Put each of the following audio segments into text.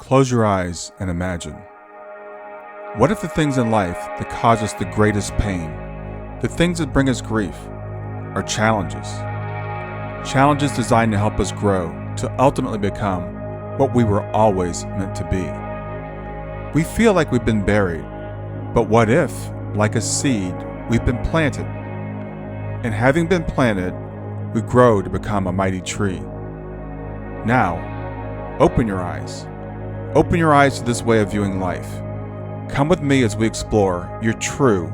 Close your eyes and imagine. What if the things in life that cause us the greatest pain, the things that bring us grief, are challenges? Challenges designed to help us grow, to ultimately become what we were always meant to be. We feel like we've been buried, but what if, like a seed, we've been planted? And having been planted, we grow to become a mighty tree. Now, open your eyes. Open your eyes to this way of viewing life. Come with me as we explore your true,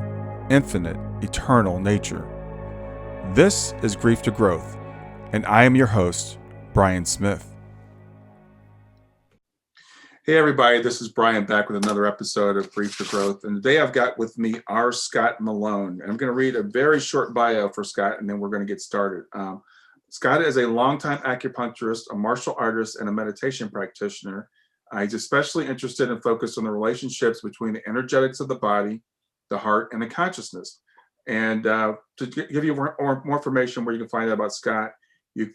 infinite, eternal nature. This is Grief to Growth, and I am your host, Brian Smith. Hey everybody, this is Brian back with another episode of Grief to Growth, and today I've got with me our Scott Malone, and I'm going to read a very short bio for Scott, and then we're going to get started. Scott is a longtime acupuncturist, a martial artist, and a meditation practitioner. He's especially interested and focused on the relationships between the energetics of the body, the heart, and the consciousness. And to give you more information where you can find out about Scott,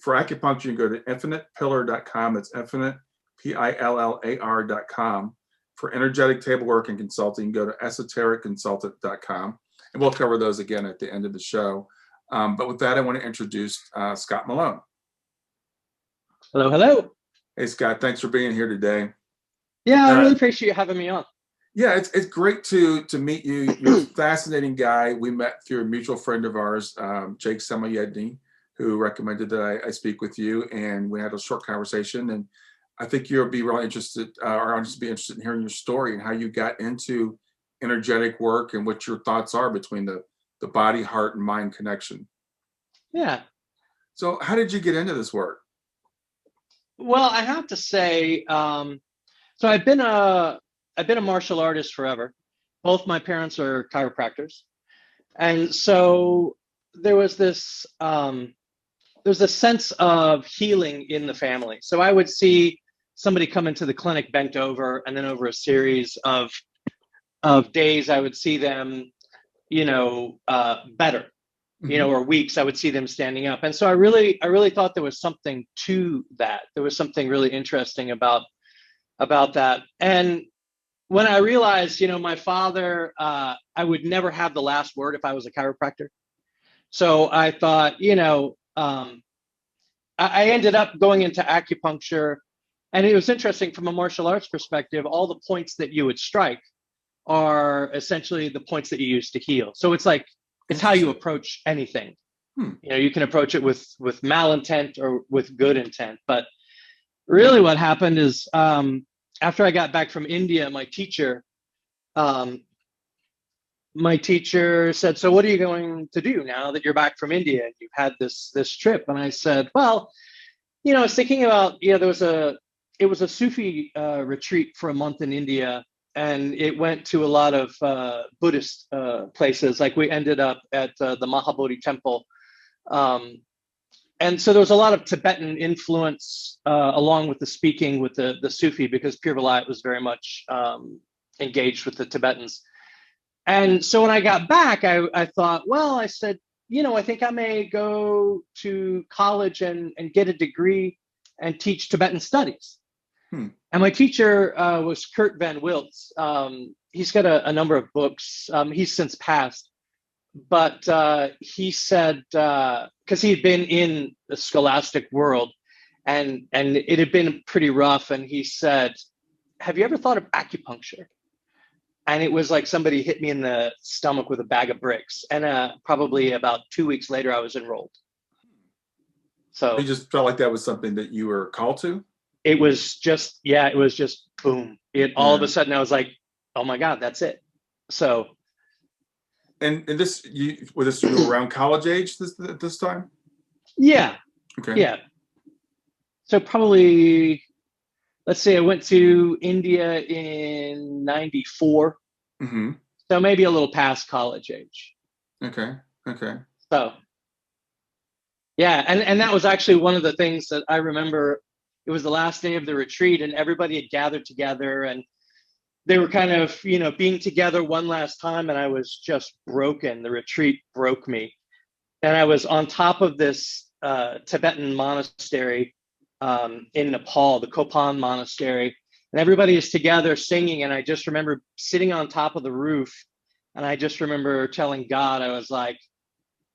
for acupuncture, you can go to infinitepillar.com. That's infinite, pillar.com. For energetic table work and consulting, you can go to esotericconsultant.com. And we'll cover those again at the end of the show. But with that, I want to introduce Scott Malone. Hello, hello. Hey, Scott, thanks for being here today. Yeah, I really appreciate you having me on. Yeah, it's great to meet you. You're a fascinating guy. We met through a mutual friend of ours, Jake Samayedny, who recommended that I speak with you, and we had a short conversation. And I think you'll be really interested, or I'll just be interested in hearing your story and how you got into energetic work and what your thoughts are between the body, heart, and mind connection. Yeah. So, how did you get into this work? Well, I have to say, so I've been a martial artist forever. Both my parents are chiropractors, and so there was this sense of healing in the family. So I would see somebody come into the clinic bent over, and then over a series of days, I would see them, better. Or weeks, I would see them standing up. And so I really thought there was something to that. There was something really interesting about that. And when I realized, my father, I would never have the last word if I was a chiropractor. So I thought, I ended up going into acupuncture. And it was interesting from a martial arts perspective, all the points that you would strike are essentially the points that you use to heal. So it's like, it's how you approach anything. You can approach it with malintent or with good intent. But really what happened is after I got back from India, my teacher said, "So what are you going to do now that you're back from India and you've had this trip?" And I said, "Well, I was thinking about, it was a Sufi retreat for a month in India. And it went to a lot of Buddhist places. Like we ended up at the Mahabodhi temple. And so there was a lot of Tibetan influence along with the speaking with the Sufi, because Pir Vilayat was very much engaged with the Tibetans. And so when I got back, I thought, well, I said, I think I may go to college and get a degree and teach Tibetan studies. And my teacher was Kurt Van Wiltz. He's got a number of books. He's since passed. But he said, because he had been in the scholastic world and it had been pretty rough. And he said, "Have you ever thought of acupuncture?" And it was like somebody hit me in the stomach with a bag of bricks. And probably about 2 weeks later, I was enrolled. So You just felt like that was something that you were called to? It was just boom. All of a sudden I was like, oh my God, that's it. So. And you were around college age this time? Yeah. Okay. Yeah. So probably, let's say I went to India in 94. Mm-hmm. So maybe a little past college age. Okay. So. Yeah. And that was actually one of the things that I remember. It was the last day of the retreat and everybody had gathered together and they were kind of, being together one last time. And I was just broken. The retreat broke me. And I was on top of this Tibetan monastery in Nepal, the Kopan monastery. and everybody is together singing. And I just remember sitting on top of the roof, and I just remember telling God, I was like,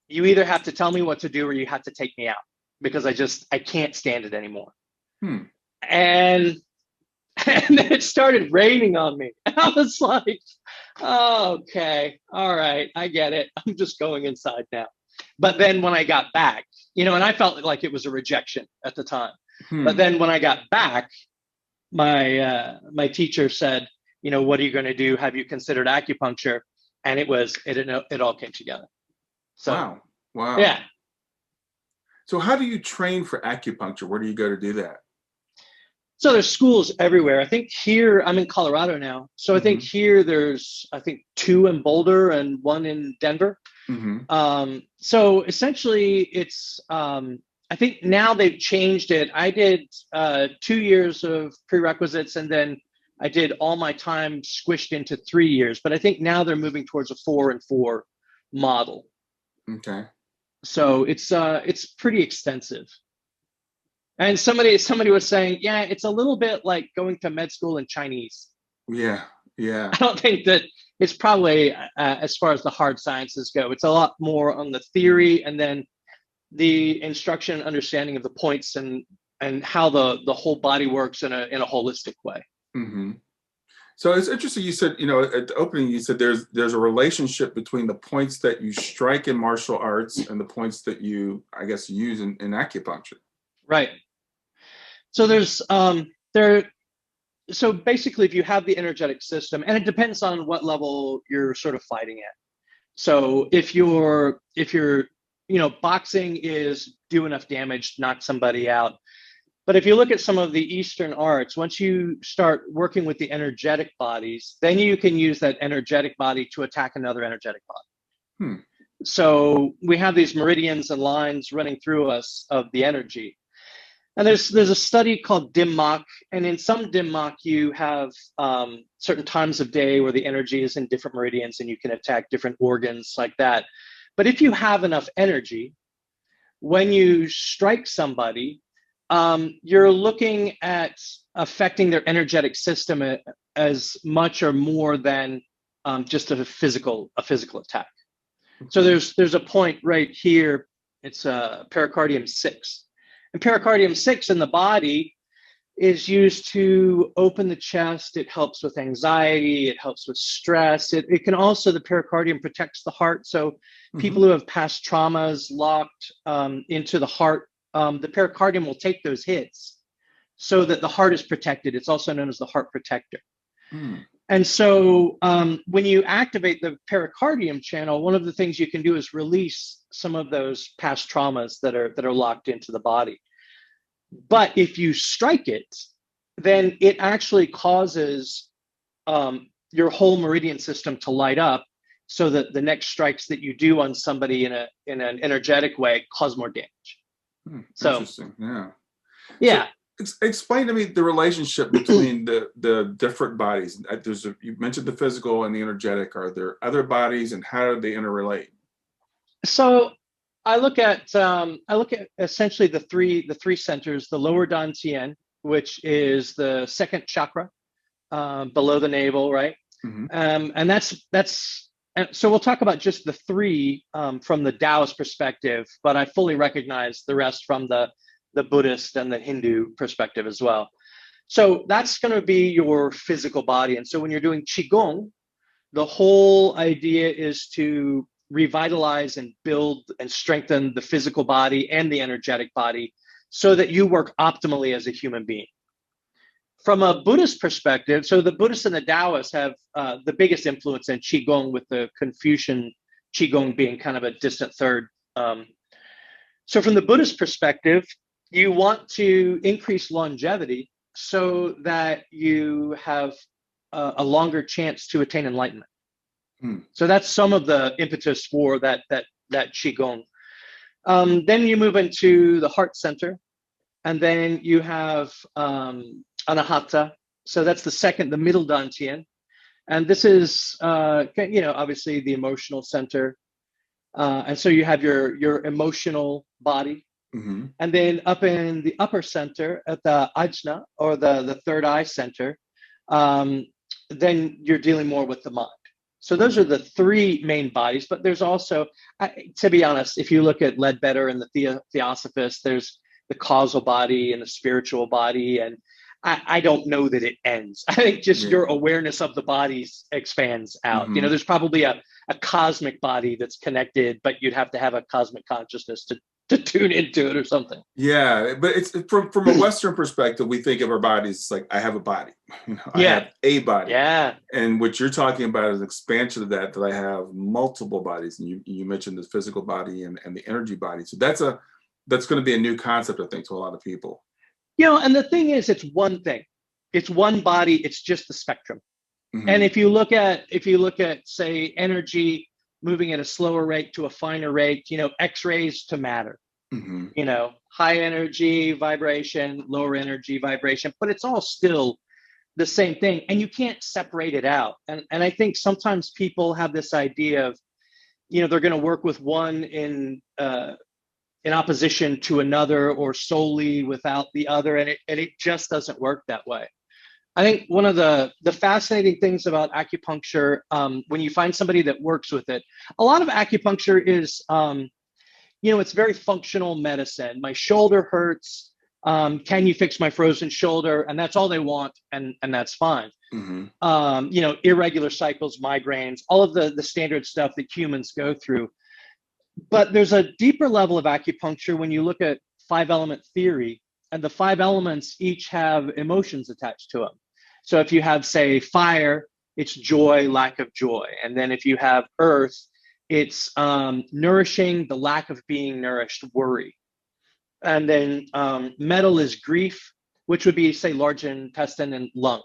you either have to tell me what to do or you have to take me out, because I can't stand it anymore. Hmm. And then it started raining on me. And I was like, oh, okay, all right, I get it. I'm just going inside now. But then when I got back, and I felt like it was a rejection at the time. But then when I got back, my teacher said, what are you going to do? Have you considered acupuncture? And it all came together. So, wow. Yeah. So how do you train for acupuncture? Where do you go to do that? So there's schools everywhere. I think here, I'm in Colorado now. So I think here there's, 2 in Boulder and 1 in Denver. So essentially it's, I think now they've changed it. I did 2 years of prerequisites, and then I did all my time squished into 3 years. But I think now they're moving towards a 4 and 4 model. Okay. So it's pretty extensive. And somebody was saying, yeah, it's a little bit like going to med school in Chinese. Yeah. I don't think that it's probably, as far as the hard sciences go, it's a lot more on the theory, and then the instruction and understanding of the points and how the whole body works in a holistic way. So it's interesting. You said, at the opening, you said there's a relationship between the points that you strike in martial arts and the points that you, I guess, use in acupuncture. Right. So so basically, if you have the energetic system, and it depends on what level you're sort of fighting at. So if you're boxing is do enough damage, knock somebody out. But if you look at some of the Eastern arts, once you start working with the energetic bodies, then you can use that energetic body to attack another energetic body. So we have these meridians and lines running through us of the energy. And there's a study called dim mak, and in some dim mak you have certain times of day where the energy is in different meridians, and you can attack different organs like that. But if you have enough energy, when you strike somebody, you're looking at affecting their energetic system as much or more than just a physical attack. So there's a point right here. It's pericardium 6. And pericardium 6 in the body is used to open the chest. It helps with anxiety. It helps with stress. It can also, the pericardium protects the heart. So people who have past traumas locked into the heart, the pericardium will take those hits so that the heart is protected. It's also known as the heart protector. And so when you activate the pericardium channel, one of the things you can do is release some of those past traumas that are locked into the body. But if you strike it, then it actually causes your whole meridian system to light up, so that the next strikes that you do on somebody in an energetic way cause more damage. So interesting. Yeah. So, explain to me the relationship between the different bodies. You mentioned the physical and the energetic. Are there other bodies, and how do they interrelate? So I look at essentially the three centers: the lower dantian, which is the second chakra below the navel, right? And so we'll talk about just the 3 from the Taoist perspective, but I fully recognize the rest from the Buddhist and the Hindu perspective as well. So that's going to be your physical body. And so when you're doing Qigong, the whole idea is to revitalize and build and strengthen the physical body and the energetic body so that you work optimally as a human being. From a Buddhist perspective, so the Buddhists and the Taoists have the biggest influence in Qigong, with the Confucian Qigong being kind of a distant third. So from the Buddhist perspective, you want to increase longevity so that you have a longer chance to attain enlightenment. So that's some of the impetus for that Qigong. Then you move into the heart center, and then you have Anahata. So that's the middle dantian. And this is, obviously the emotional center. And so you have your emotional body. And then up in the upper center at the ajna, or the third eye center, then you're dealing more with the mind. So those are the three main bodies, but there's also, to be honest, if you look at Ledbetter and the Theosophists, there's the causal body and the spiritual body, and I don't know that it ends. I think just your awareness of the bodies expands out. You know, there's probably a cosmic body that's connected, but you'd have to have a cosmic consciousness to tune into it or something. Yeah, but it's from a Western perspective, we think of our bodies like I have a body, I have a body. Yeah. And what you're talking about is an expansion of that I have multiple bodies. And you mentioned the physical body and the energy body. So that's going to be a new concept, I think, to a lot of people. You know, and the thing is, it's one thing. It's one body. It's just the spectrum. And if you look at, say, energy moving at a slower rate to a finer rate, you know, X-rays to matter, you know, high energy vibration, lower energy vibration, but it's all still the same thing. And you can't separate it out. And I think sometimes people have this idea of, you know, they're going to work with one in opposition to another or solely without the other. And it just doesn't work that way. I think one of the fascinating things about acupuncture, when you find somebody that works with it, a lot of acupuncture is, you know, it's very functional medicine. My shoulder hurts. Can you fix my frozen shoulder? And that's all they want. And that's fine. You know, irregular cycles, migraines, all of the standard stuff that humans go through. But there's a deeper level of acupuncture when you look at 5-element theory, and the 5 elements each have emotions attached to them. So if you have, say, fire, it's joy, lack of joy. And then if you have earth, it's nourishing, the lack of being nourished, worry. And then metal is grief, which would be, say, large intestine and lung.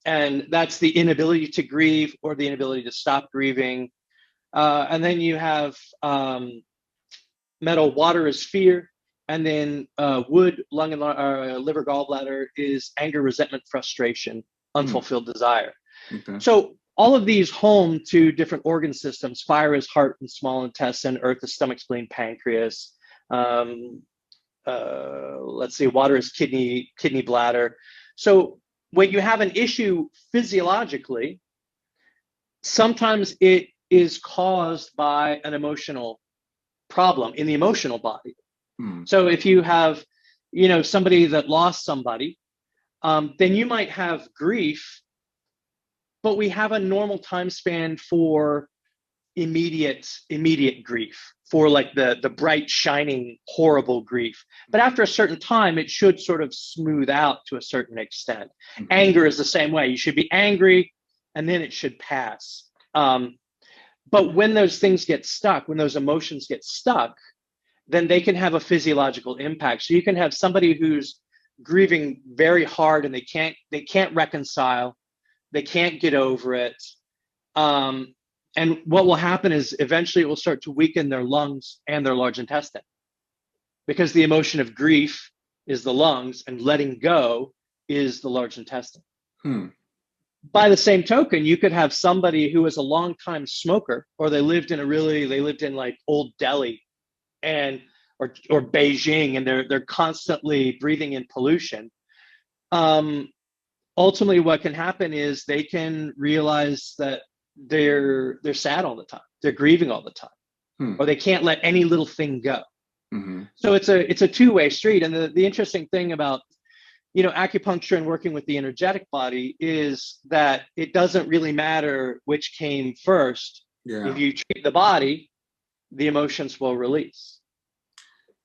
And that's the inability to grieve or the inability to stop grieving. And then you have metal, water is fear. And then wood, lung, and liver, gallbladder is anger, resentment, frustration, unfulfilled desire. So all of these home to different organ systems. Fire is heart and small intestine. Earth is stomach, spleen, pancreas. Let's see, water is kidney, bladder. So when you have an issue physiologically, sometimes it is caused by an emotional problem in the emotional body. So if you have, you know, somebody that lost somebody, then you might have grief, but we have a normal time span for immediate grief, for like the bright, shining, horrible grief. But after a certain time, it should sort of smooth out to a certain extent. Anger is the same way. You should be angry, and then it should pass. But when those things get stuck, when those emotions get stuck, then they can have a physiological impact. So you can have somebody who's grieving very hard and they can't reconcile, they can't get over it. And what will happen is eventually it will start to weaken their lungs and their large intestine, because the emotion of grief is the lungs and letting go is the large intestine. By the same token, you could have somebody who is a longtime smoker, or they lived in like old Delhi and or Beijing, and they're constantly breathing in pollution. Ultimately, what can happen is they can realize that they're sad all the time, they're grieving all the time, or they can't let any little thing go. So it's a two-way street. And the interesting thing about, you know, acupuncture and working with the energetic body is that it doesn't really matter which came first. If you treat the body, the emotions will release.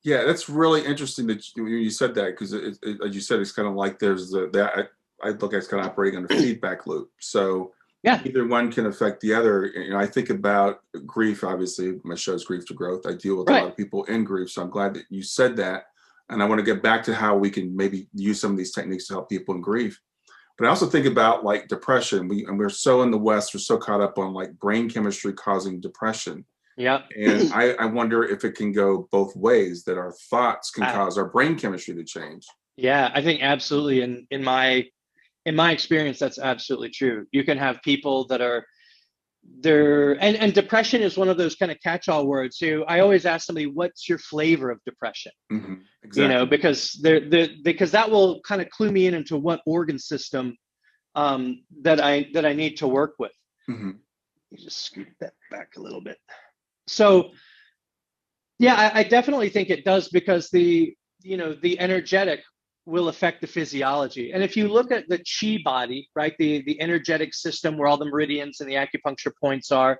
Yeah, that's really interesting that you said that, because as you said, it's kind of like there's that I look at it's kind of operating on a feedback loop. So either one can affect the other. You know, I think about grief. Obviously, my show's Grief to Growth. I deal with a lot of people in grief, so I'm glad that you said that. And I want to get back to how we can maybe use some of these techniques to help people in grief. But I also think about like depression. We're so in the West, we're so caught up on like brain chemistry causing depression. And I wonder if it can go both ways, that our thoughts can cause our brain chemistry to change. Yeah, I think absolutely. And in my experience, that's absolutely true. You can have people that are and depression is one of those kind of catch-all words. So I always ask somebody, what's your flavor of depression? Exactly. Because because that will kind of clue me into what organ system that I need to work with. You just scoot that back a little bit. So yeah, I definitely think it does, because the energetic will affect the physiology. And if you look at the chi body, right, the energetic system where all the meridians and the acupuncture points are,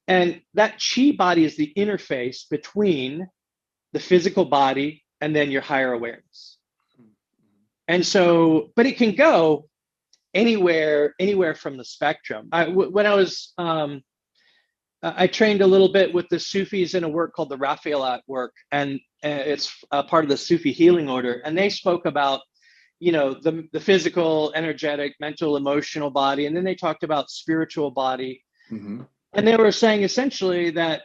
and that chi body is the interface between the physical body and then your higher awareness. And so, but it can go anywhere from the spectrum. When I was I trained a little bit with the Sufis in a work called the Raphaelite work, and it's part of the Sufi healing order. And they spoke about, the physical, energetic, mental, emotional body, and then they talked about spiritual body. And they were saying essentially that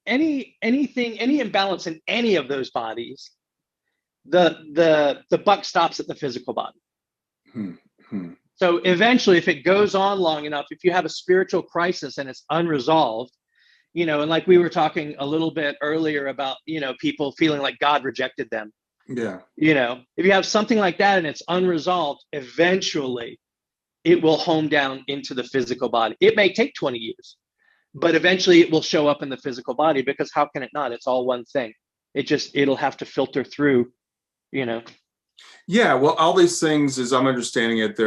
any imbalance in any of those bodies, the buck stops at the physical body. So eventually, if it goes on long enough, if you have a spiritual crisis and it's unresolved, and like we were talking a little bit earlier about, people feeling like God rejected them. Yeah. If you have something like that and it's unresolved, eventually it will home down into the physical body. It may take 20 years, but eventually it will show up in the physical body, because how can it not? It's all one thing. It'll have to filter through, Yeah, well, all these things, as I'm understanding it,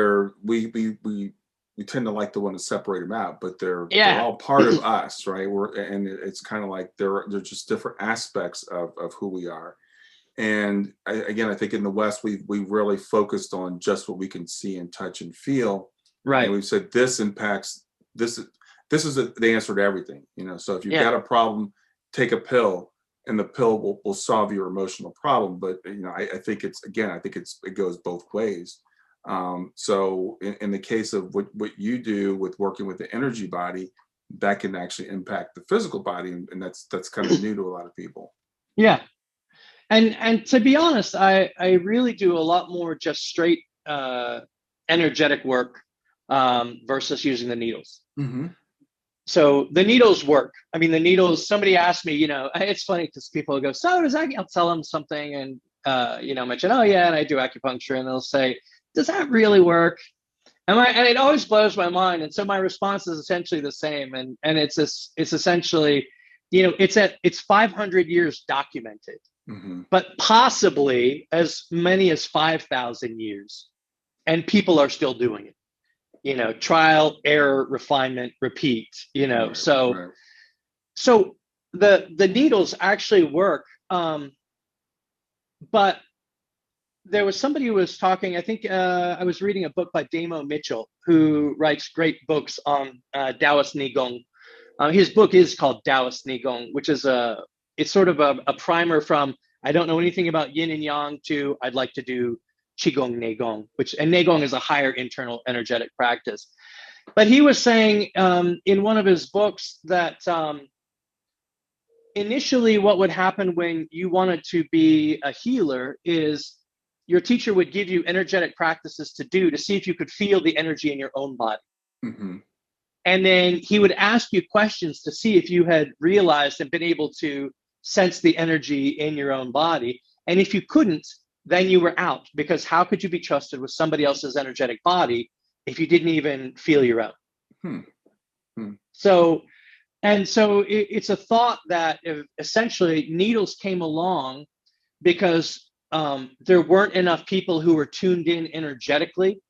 we tend to like to want to separate them out, but they're all part of us, right? And it's kind of like they're just different aspects of who we are. And I think in the West we really focused on just what we can see and touch and feel. Right. And we've said this impacts this. This is the answer to everything. So if you've got a problem, take a pill, and the pill will solve your emotional problem. But I think it goes both ways. So in the case of what you do with working with the energy body, that can actually impact the physical body, and that's kind of new to a lot of people. Yeah, and to be honest, I really do a lot more just straight energetic work versus using the needles. So the needles work. I mean, the needles, somebody asked me, it's funny because people go, so does that, I'll tell them something and, mention, oh yeah, and I do acupuncture, and they'll say, does that really work? And it always blows my mind. And so my response is essentially the same. And it's essentially, it's 500 years documented, but possibly as many as 5,000 years. And people are still doing it. Trial, error, refinement, repeat, Right. So the needles actually work. But there was somebody who was talking, I think I was reading a book by Damo Mitchell, who writes great books on Taoist Nigong. His book is called Taoist Nigong, which is it's sort of a primer from, I don't know anything about yin and yang, to I'd like to do Qigong Neigong, and Neigong is a higher internal energetic practice. But he was saying in one of his books that initially what would happen when you wanted to be a healer is your teacher would give you energetic practices to see if you could feel the energy in your own body. And then he would ask you questions to see if you had realized and been able to sense the energy in your own body. And if you couldn't, then you were out, because how could you be trusted with somebody else's energetic body if you didn't even feel your own? So it's a thought that essentially needles came along because there weren't enough people who were tuned in energetically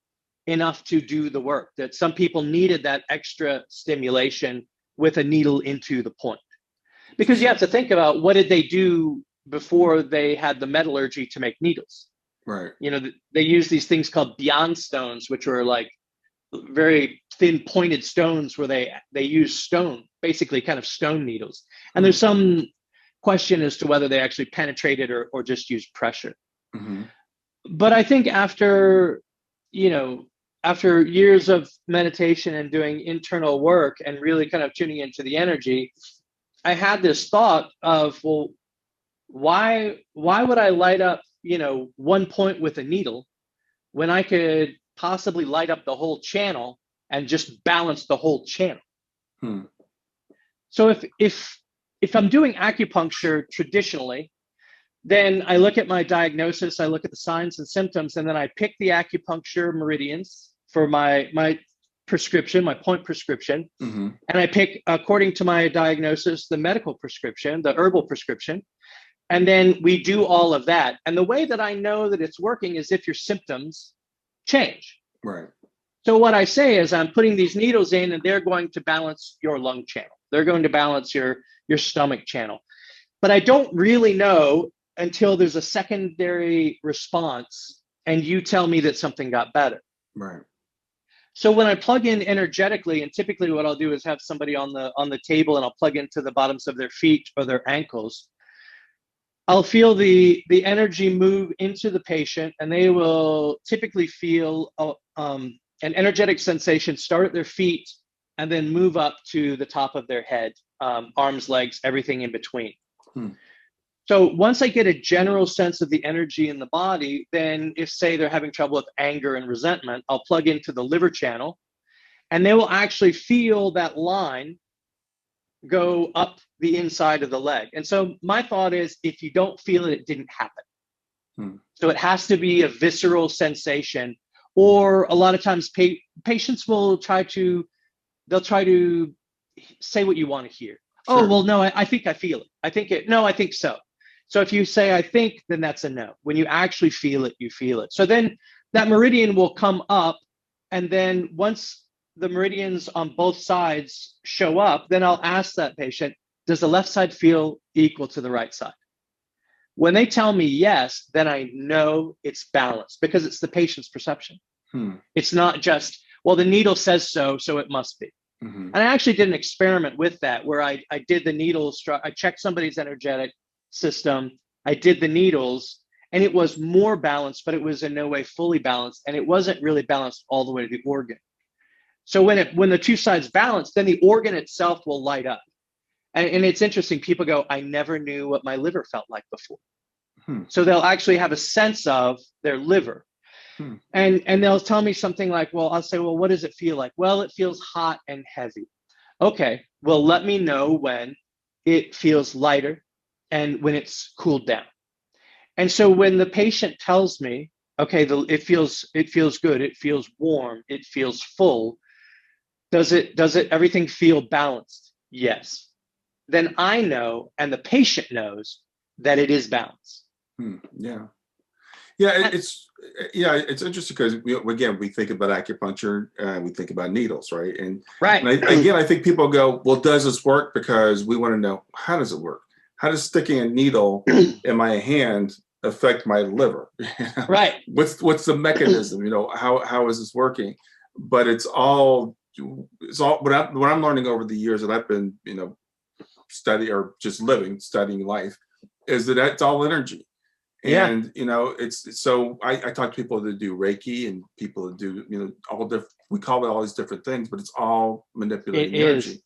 enough to do the work, that some people needed that extra stimulation with a needle into the point. Because you have to think about, what did they do before they had the metallurgy to make needles? Right. They use these things called beyond stones, which were like very thin pointed stones where they use stone, basically kind of stone needles. And there's some question as to whether they actually penetrated or just used pressure. But I think after years of meditation and doing internal work and really kind of tuning into the energy, I had this thought of, well, why would I light up, one point with a needle when I could possibly light up the whole channel and just balance the whole channel. Hmm. So if I'm doing acupuncture traditionally, then I look at my diagnosis, I look at the signs and symptoms, and then I pick the acupuncture meridians for my prescription, my point prescription. Mm-hmm. And I pick, according to my diagnosis, the medical prescription, the herbal prescription. And then we do all of that. And the way that I know that it's working is if your symptoms change. Right. So what I say is I'm putting these needles in and they're going to balance your lung channel. They're going to balance your stomach channel. But I don't really know until there's a secondary response and you tell me that something got better. Right. So when I plug in energetically, and typically what I'll do is have somebody on the table and I'll plug into the bottoms of their feet or their ankles, I'll feel the energy move into the patient, and they will typically feel an energetic sensation start at their feet and then move up to the top of their head, arms, legs, everything in between. Hmm. So once I get a general sense of the energy in the body, then if, say, they're having trouble with anger and resentment, I'll plug into the liver channel, and they will actually feel that line go up the inside of the leg. And so my thought is, if you don't feel it, it didn't happen. Hmm. So it has to be a visceral sensation, or a lot of times patients will try to say what you want to hear. Sure. Oh, well, no, I think I feel it. No, I think so. So if you say, I think, then that's a no. When you actually feel it, you feel it. So then that meridian will come up. And then once the meridians on both sides show up, then I'll ask that patient, does the left side feel equal to the right side? When they tell me yes, then I know it's balanced, because it's the patient's perception. Hmm. It's not just, well, the needle says so, so it must be. Mm-hmm. And I actually did an experiment with that where I did the needles, I checked somebody's energetic system, I did the needles, and it was more balanced, but it was in no way fully balanced, and it wasn't really balanced all the way to the organ. So when the two sides balance, then the organ itself will light up. And it's interesting, people go, I never knew what my liver felt like before. Hmm. So they'll actually have a sense of their liver. Hmm. And they'll tell me something like, well, I'll say, well, what does it feel like? Well, it feels hot and heavy. Okay, well, let me know when it feels lighter and when it's cooled down. And so when the patient tells me, okay, it feels good, it feels warm, it feels full, does everything feel balanced? Yes. Then I know, and the patient knows, that it is balanced. Hmm. Yeah. Yeah, it's interesting because we think about acupuncture, we think about needles, right? And I think people go, well, does this work? Because we want to know, how does it work? How does sticking a needle in my hand affect my liver? Right. What's the mechanism? How is this working? But it's all what I'm learning over the years that I've been studying life, is that it's all energy. And it's so I talk to people that do Reiki and people that do all different. We call it all these different things, but it's all manipulating energy.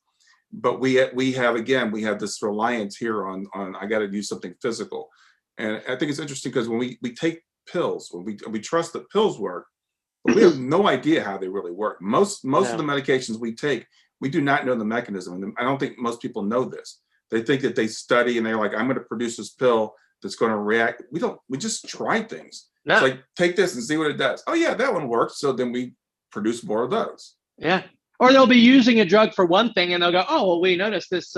But we have this reliance here on I got to do something physical, and I think it's interesting because when we take pills, when we trust that pills work, but we have no idea how they really work. Most of the medications we take, we do not know the mechanism, and I don't think most people know this. They think that they study and they're like, I'm going to produce this pill that's going to react. We just try things. No. It's like, take this and see what it does. Oh yeah, that one works. So then we produce more of those. Yeah. Or they'll be using a drug for one thing and they'll go, oh, well, we noticed this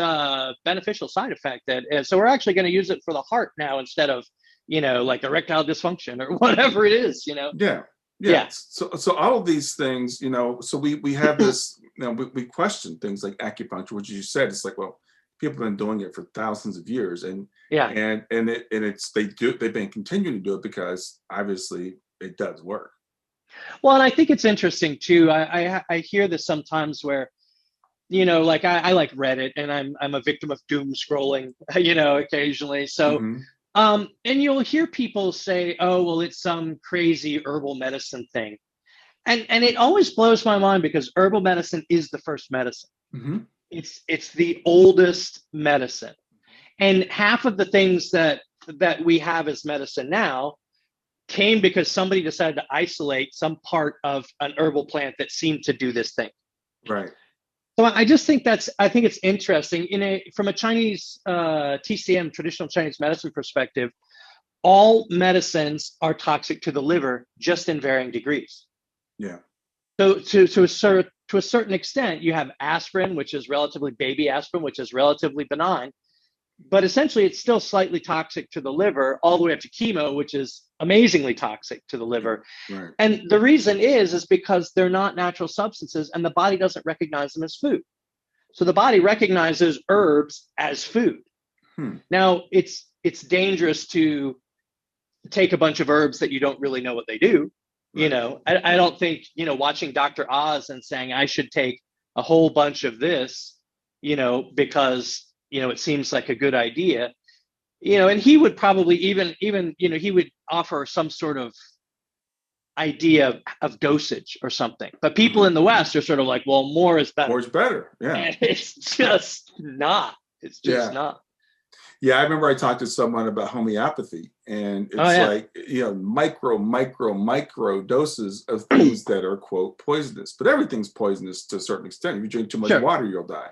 beneficial side effect. So we're actually going to use it for the heart now instead of, like erectile dysfunction or whatever it is, Yeah. So all of these things, so we have this, we question things like acupuncture, which you said, it's like, well, people have been doing it for thousands of years, and they've been continuing to do it because obviously it does work. Well, and I think it's interesting too. I hear this sometimes where, like I like Reddit, and I'm a victim of doom scrolling, occasionally. So, and you'll hear people say, oh, well, it's some crazy herbal medicine thing, and it always blows my mind because herbal medicine is the first medicine. Mm-hmm. It's the oldest medicine, and half of the things that we have as medicine now came because somebody decided to isolate some part of an herbal plant that seemed to do this thing. Right. So I just think I think it's interesting from a Chinese TCM, traditional Chinese medicine perspective, all medicines are toxic to the liver, just in varying degrees. Yeah. So to a certain extent, you have aspirin, which is relatively baby aspirin, which is relatively benign, but essentially it's still slightly toxic to the liver, all the way up to chemo, which is amazingly toxic to the liver. Right. And the reason is because they're not natural substances and the body doesn't recognize them as food. So the body recognizes herbs as food. Now it's dangerous to take a bunch of herbs that you don't really know what they do. Right. You know, I don't think, you know, watching Dr. Oz and saying I should take a whole bunch of this, you know, because, you know, it seems like a good idea, you know, and he would probably even, you know, he would offer some sort of idea of dosage or something. But people in the West are sort of like, well, more is better. More is better. Yeah. And it's just not. It's just not. Yeah, I remember I talked to someone about homeopathy, and it's like, you know, micro doses of things that are, quote, poisonous. But everything's poisonous to a certain extent. If you drink too much water, you'll die.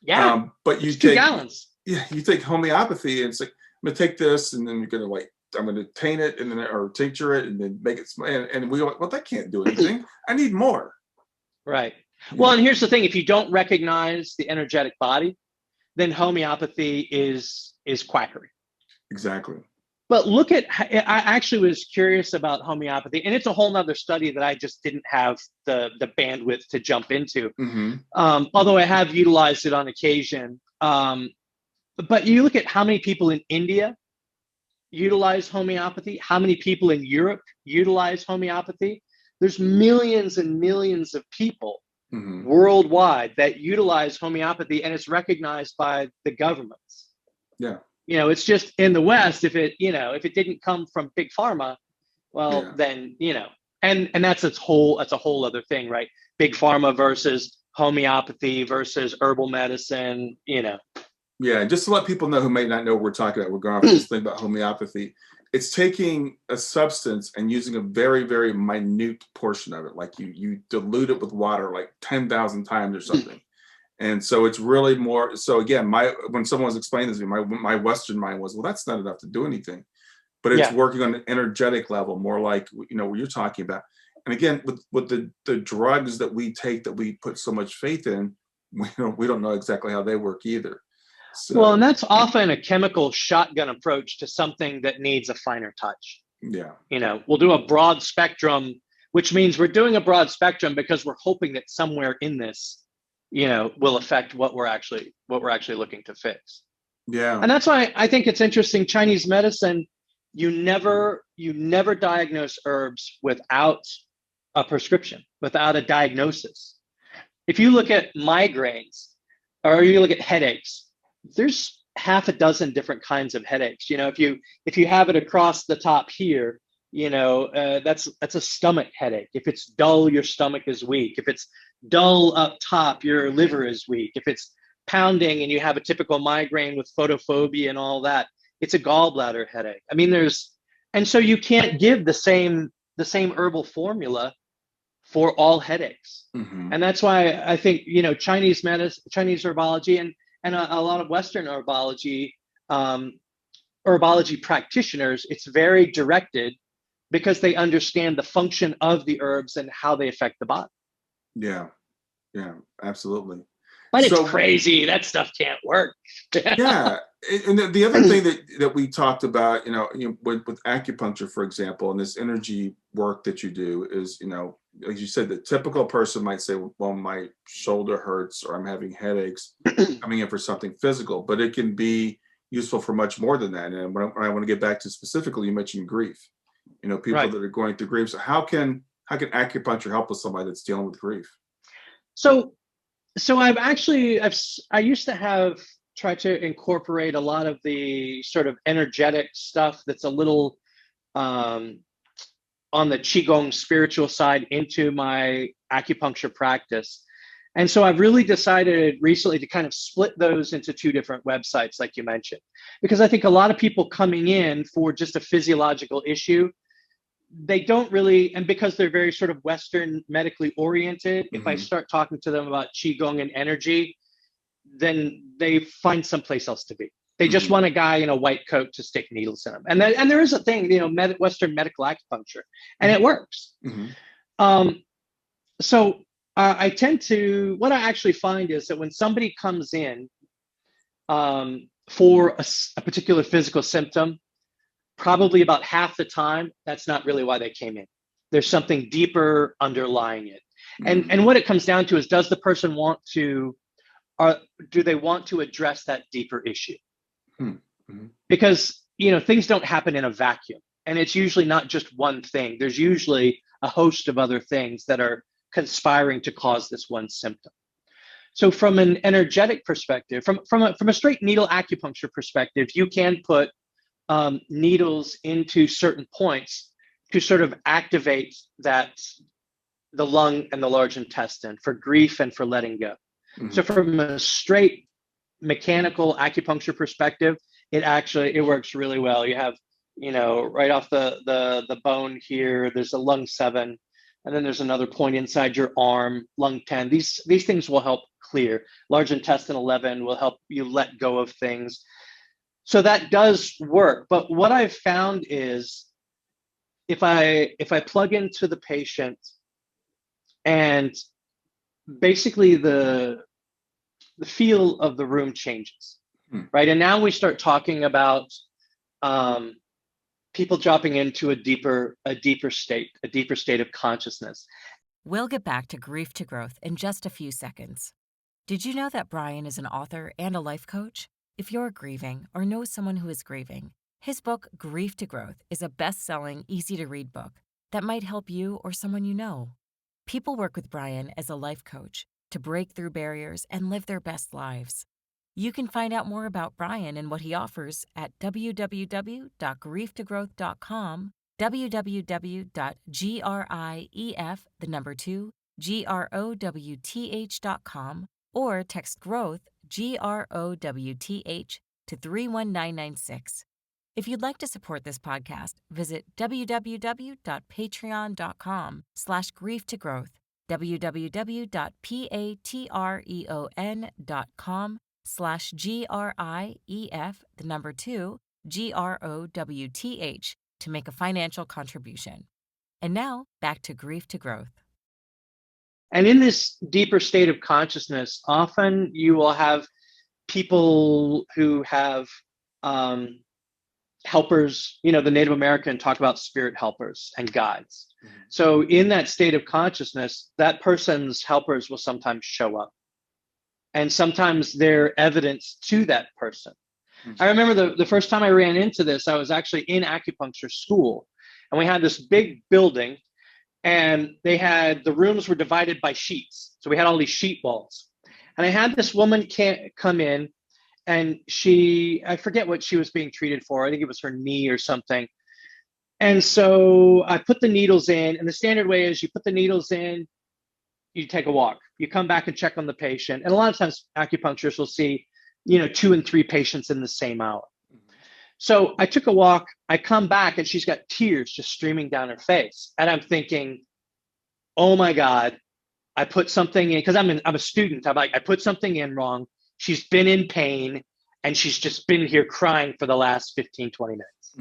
Yeah. But you take 2 gallons. Yeah, you take homeopathy, and it's like, I'm gonna take this, and then you're gonna I'm gonna taint it, and then or tincture it, and then make it smell. And we go, well, that can't do anything. I need more. Right. Well, and here's the thing: if you don't recognize the energetic body, then homeopathy is quackery. Exactly. But look at, I actually was curious about homeopathy, and it's a whole nother study that I just didn't have the bandwidth to jump into. Although I have utilized it on occasion. But you look at how many people in India utilize homeopathy, how many people in Europe utilize homeopathy. There's millions and millions of people worldwide that utilize homeopathy, and it's recognized by the governments. Yeah. You know, it's just in the West, if it didn't come from big pharma, well, then, you know, and that's a whole other thing, right? Big pharma versus homeopathy versus herbal medicine, you know. Yeah, just to let people know who may not know what we're talking about, we're going off this thing about homeopathy. It's taking a substance and using a very, very minute portion of it. Like you dilute it with water like 10,000 times or something. And so it's really more. So again, when someone was explaining this to me, my Western mind was, well, that's not enough to do anything. But it's working on an energetic level, more like, you know, what you're talking about. And again, with the drugs that we take that we put so much faith in, we don't know exactly how they work either. So, well, and that's often a chemical shotgun approach to something that needs a finer touch. Yeah. You know, we'll do a broad spectrum, which means we're doing a broad spectrum because we're hoping that somewhere in this, you know, will affect what we're actually looking to fix. Yeah. And that's why I think it's interesting. Chinese medicine, you never diagnose herbs without a prescription, without a diagnosis. If you look at migraines or you look at headaches, there's half a dozen different kinds of headaches. You know, if you have it across the top here, you know, that's a stomach headache. If it's dull, your stomach is weak. If it's dull up top, your liver is weak. If it's pounding and you have a typical migraine with photophobia and all that, it's a gallbladder headache. I mean, and so you can't give the same herbal formula for all headaches. And that's why I think, you know, Chinese medicine, Chinese herbology, and a lot of Western herbology practitioners, it's very directed because they understand the function of the herbs and how they affect the body. Yeah, absolutely. But it's crazy. That stuff can't work. Yeah, and the other thing that we talked about, you know, with acupuncture, for example, and this energy work that you do is, you know, like you said, the typical person might say, well, my shoulder hurts or I'm having headaches, coming in for something physical, but it can be useful for much more than that. And when I want to get back to specifically, you mentioned grief. You know, people that are going through grief. So how can acupuncture help with somebody that's dealing with grief? So I used to try to incorporate a lot of the sort of energetic stuff that's a little on the Qigong spiritual side into my acupuncture practice. And so I've really decided recently to kind of split those into two different websites, like you mentioned, because I think a lot of people coming in for just a physiological issue, they don't really, and because they're very sort of Western medically oriented, if I start talking to them about Qigong and energy, then they find someplace else to be. They just want a guy in a white coat to stick needles in them. And there is a thing, Western medical acupuncture, and it works. So I tend to, what I actually find is that when somebody comes in for a particular physical symptom, probably about half the time, that's not really why they came in. There's something deeper underlying it. And what it comes down to is, does the person want to, or do they want to address that deeper issue? Because, things don't happen in a vacuum, and it's usually not just one thing. There's usually a host of other things that are conspiring to cause this one symptom. So from an energetic perspective, from a straight needle acupuncture perspective, you can put needles into certain points to sort of activate the lung and the large intestine for grief and for letting go. So from a straight mechanical acupuncture perspective, it works really well. You have, right off the bone here, there's a lung 7, and then there's another point inside your arm, lung 10. These things will help clear. Large intestine 11 will help you let go of things. So that does work. But what I've found is, if I plug into the patient, and basically the feel of the room changes, right? And now we start talking about people dropping into a deeper state of consciousness. We'll get back to Grief to Growth in just a few seconds. Did you know that Brian is an author and a life coach? If you're grieving or know someone who is grieving, his book, Grief to Growth, is a best-selling, easy-to-read book that might help you or someone you know. People work with Brian as a life coach to break through barriers and live their best lives. You can find out more about Brian and what he offers at www.grieftogrowth.com, www.growth.com, or text GROWTH, GROWTH, to 31996. If you'd like to support this podcast, visit www.patreon.com/grieftogrowth, www.patreon.com/GRIEF, to make a financial contribution. And now, back to Grief to Growth. And in this deeper state of consciousness, often you will have people who have helpers. The Native American talk about spirit helpers and guides. So in that state of consciousness, that person's helpers will sometimes show up. And sometimes they're evidence to that person. I remember the first time I ran into this, I was actually in acupuncture school. And we had this big building, and the rooms were divided by sheets. So we had all these sheet walls. And I had this woman come in, and I forget what she was being treated for. I think it was her knee or something. And so I put the needles in, and the standard way is you put the needles in, you take a walk, you come back and check on the patient. And a lot of times acupuncturists will see, 2 and 3 patients in the same hour. So I took a walk, I come back, and she's got tears just streaming down her face. And I'm thinking, oh my God, I put something in, because I'm a student. I'm like, I put something in wrong. She's been in pain, and she's just been here crying for the last 15, 20 minutes.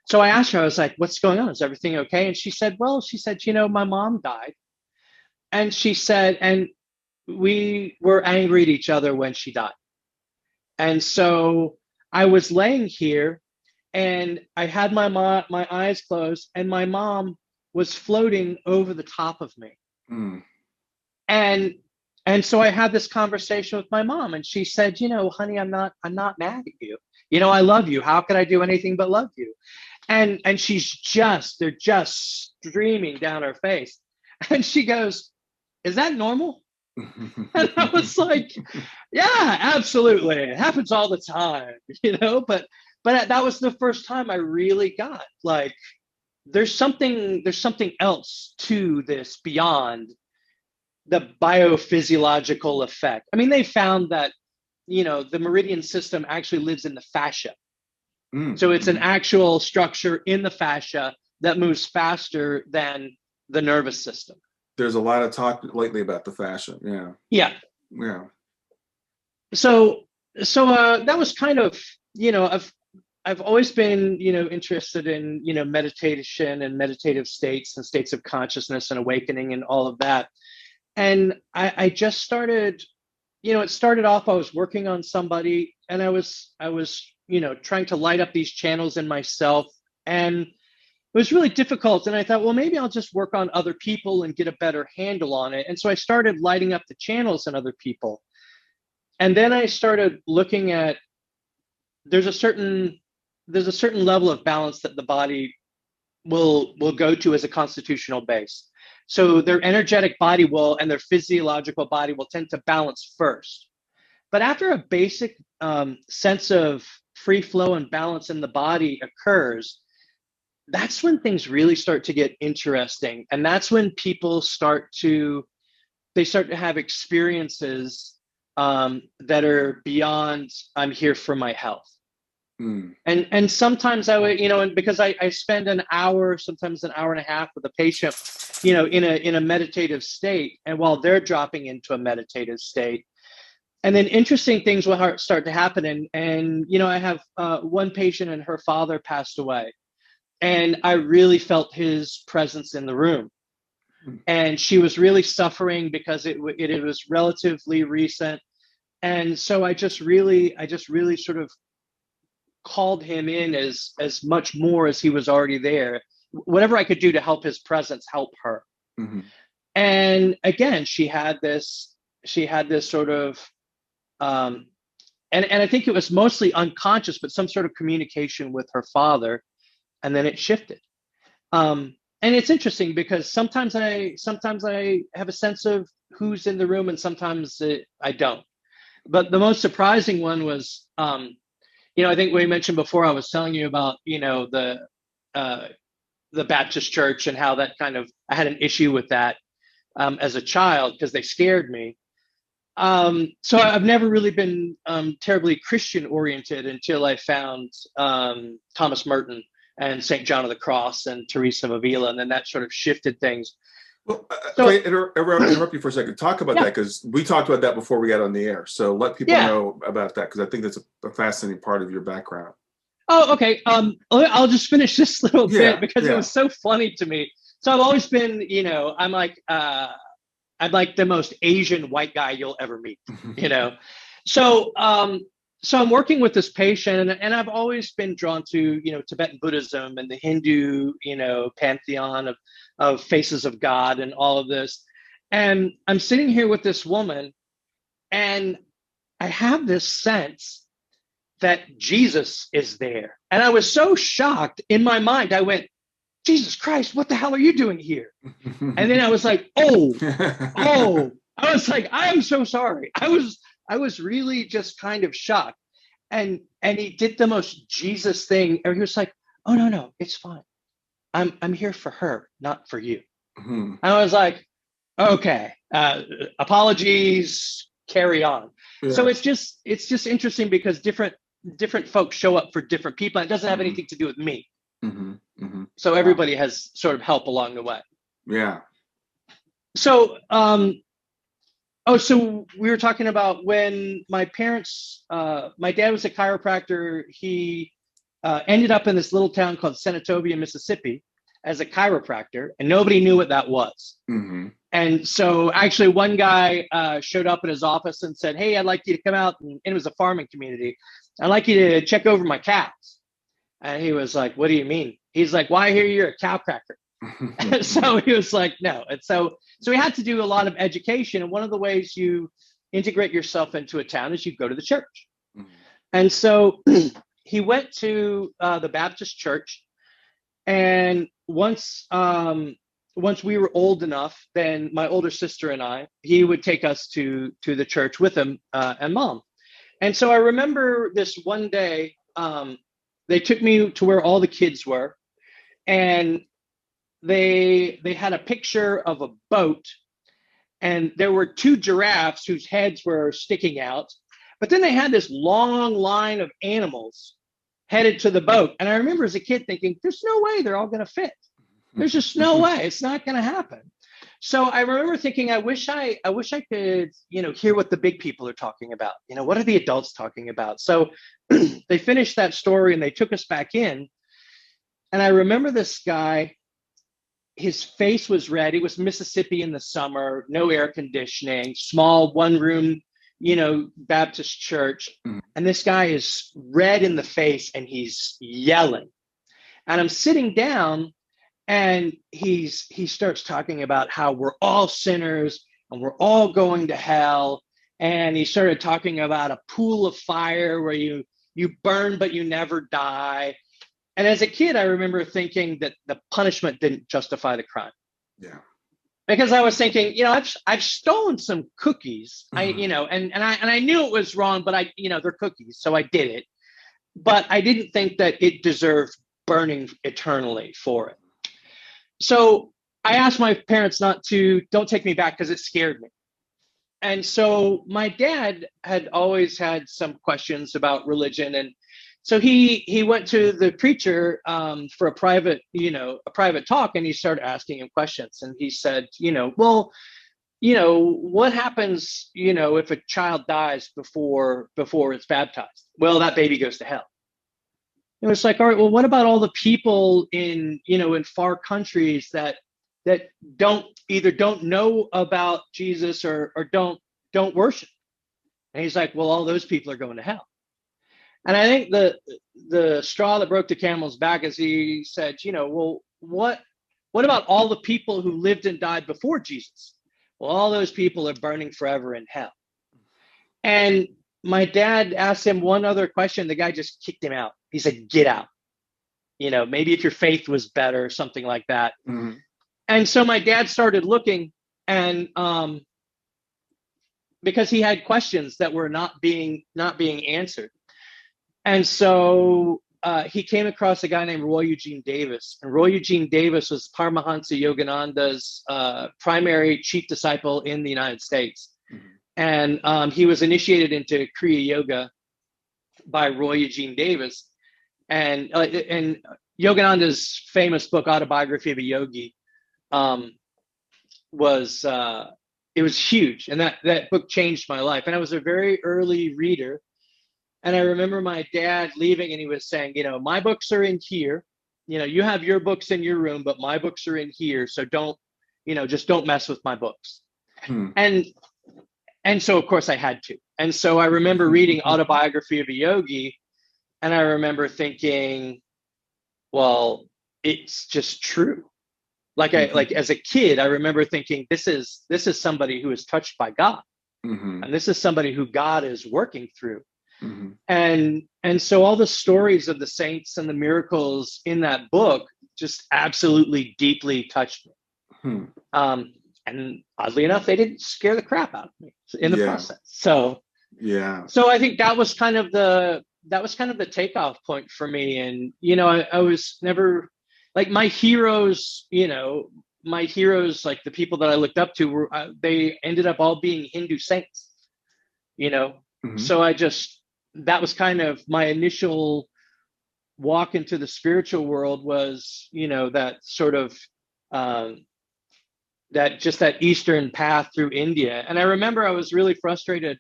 So I asked her, I was like, what's going on? Is everything okay? And she said, my mom died. And she said, and we were angry at each other when she died. And so I was laying here, and I had my eyes closed, and my mom was floating over the top of me. And so I had this conversation with my mom, and she said, honey, I'm not mad at you. I love you. How could I do anything but love you? And they're just streaming down her face. And she goes, is that normal? And I was like, yeah, absolutely. It happens all the time, but that was the first time I really got like, there's something else to this beyond the biophysiological effect. I mean, they found that, the meridian system actually lives in the fascia. So it's an actual structure in the fascia that moves faster than the nervous system. There's a lot of talk lately about the fascia. Yeah. Yeah. Yeah. So that was kind of, I've always been, interested in, meditation and meditative states and states of consciousness and awakening and all of that. And I just started, it started off, I was working on somebody, and I was, trying to light up these channels in myself. And it was really difficult. And I thought, well, maybe I'll just work on other people and get a better handle on it. And so I started lighting up the channels in other people. And then I started looking at, there's a certain level of balance that the body will go to as a constitutional base. So their energetic body will, and their physiological body will tend to balance first. But after a basic sense of free flow and balance in the body occurs, that's when things really start to get interesting. And that's when people start to have experiences that are beyond, I'm here for my health. And sometimes I would, and because I spend an hour, sometimes an hour and a half with a patient, in a meditative state, and while they're dropping into a meditative state, and then interesting things will start to happen. And I have one patient, and her father passed away, and I really felt his presence in the room. And she was really suffering because it was relatively recent. And so I just really sort of called him in as much more as he was already there, whatever I could do to help his presence help her. Mm-hmm. And again, she had this sort of, and I think it was mostly unconscious, but some sort of communication with her father, and then it shifted. And it's interesting because sometimes I have a sense of who's in the room, and sometimes I don't. But the most surprising one was, I think we mentioned before, I was telling you about, the Baptist church and how that I had an issue with that as a child because they scared me. So I've never really been terribly Christian oriented until I found Thomas Merton and St. John of the Cross and Teresa of Avila, and then that sort of shifted things. Well, wait, interrupt you for a second. Talk about that, because we talked about that before we got on the air. So let people know about that, because I think that's a fascinating part of your background. Oh, okay. I'll just finish this little bit because it was so funny to me. So I've always been, I'm like the most Asian white guy you'll ever meet, So I'm working with this patient, and I've always been drawn to, Tibetan Buddhism and the Hindu, pantheon of faces of God and all of this. And I'm sitting here with this woman, and I have this sense that Jesus is there. And I was so shocked in my mind. I went, Jesus Christ, what the hell are you doing here? And then I was like, oh, I was like, I am so sorry. I was really just kind of shocked. And he did the most Jesus thing. And he was like, oh, no, it's fine. I'm here for her, not for you. Mm-hmm. And I was like, okay, apologies, carry on. Yeah. So it's just interesting because different folks show up for different people. And it doesn't have anything to do with me. Mm-hmm. Mm-hmm. So everybody has sort of help along the way. Yeah. So, so we were talking about when my parents, my dad was a chiropractor. He ended up in this little town called Senatobia, Mississippi, as a chiropractor, and nobody knew what that was. Mm-hmm. And so actually one guy showed up in his office and said, hey, I'd like you to come out, and it was a farming community. I'd like you to check over my cows. And he was like, what do you mean? He's like, well, I hear you're a cow cracker. So he was like, no. And so we had to do a lot of education. And one of the ways you integrate yourself into a town is you go to the church. Mm-hmm. And so he went to the Baptist church. And once we were old enough, then my older sister and he would take us to the church with him and mom. And so I remember this one day, they took me to where all the kids were, and they had a picture of a boat, and there were two giraffes whose heads were sticking out, but then they had this long line of animals headed to the boat. And I remember as a kid thinking, there's no way they're all going to fit. There's just no way. It's not going to happen. So I remember thinking, I wish I could, hear what the big people are talking about. What are the adults talking about? So they finished that story and they took us back in. And I remember this guy, his face was red. It was Mississippi in the summer, no air conditioning, small one room, Baptist church. And this guy is red in the face and he's yelling. And I'm sitting down and he starts talking about how we're all sinners and we're all going to hell. And he started talking about a pool of fire where you burn, but you never die. And as a kid, I remember thinking that the punishment didn't justify the crime. Yeah. Because I was thinking, I've stolen some cookies, and I knew it was wrong, but they're cookies, so I did it. But I didn't think that it deserved burning eternally for it. So I asked my parents don't take me back because it scared me. And so my dad had always had some questions about religion, and so he went to the preacher for a private talk, and he started asking him questions. And he said, what happens, if a child dies before it's baptized? Well, that baby goes to hell. And it's like, all right, well, what about all the people in far countries that don't know about Jesus or don't worship? And he's like, well, all those people are going to hell. And I think the straw that broke the camel's back is he said, well, what about all the people who lived and died before Jesus? Well, all those people are burning forever in hell. And my dad asked him one other question. The guy just kicked him out. He said, get out. Maybe if your faith was better or something like that. Mm-hmm. And so my dad started looking, and because he had questions that were not being answered. And so he came across a guy named Roy Eugene Davis. And Roy Eugene Davis was Paramahansa Yogananda's primary chief disciple in the United States. Mm-hmm. And he was initiated into Kriya Yoga by Roy Eugene Davis. And Yogananda's famous book, Autobiography of a Yogi, was huge. And that book changed my life. And I was a very early reader. And I remember my dad leaving, and he was saying, my books are in here. You have your books in your room, but my books are in here. So just don't mess with my books. And so, of course, I had to. And so I remember reading Autobiography of a Yogi, and I remember thinking, well, it's just true. Like as a kid, I remember thinking, this is somebody who is touched by God. Mm-hmm. And this is somebody who God is working through. Mm-hmm. And so all the stories of the saints and the miracles in that book just absolutely deeply touched me. And oddly enough, they didn't scare the crap out of me in the process. So I think that was kind of the takeoff point for me. And I was never like my heroes, like the people that I looked up to were they ended up all being Hindu saints. Mm-hmm. So that was kind of my initial walk into the spiritual world was, that sort of, that Eastern path through India. And I remember I was really frustrated.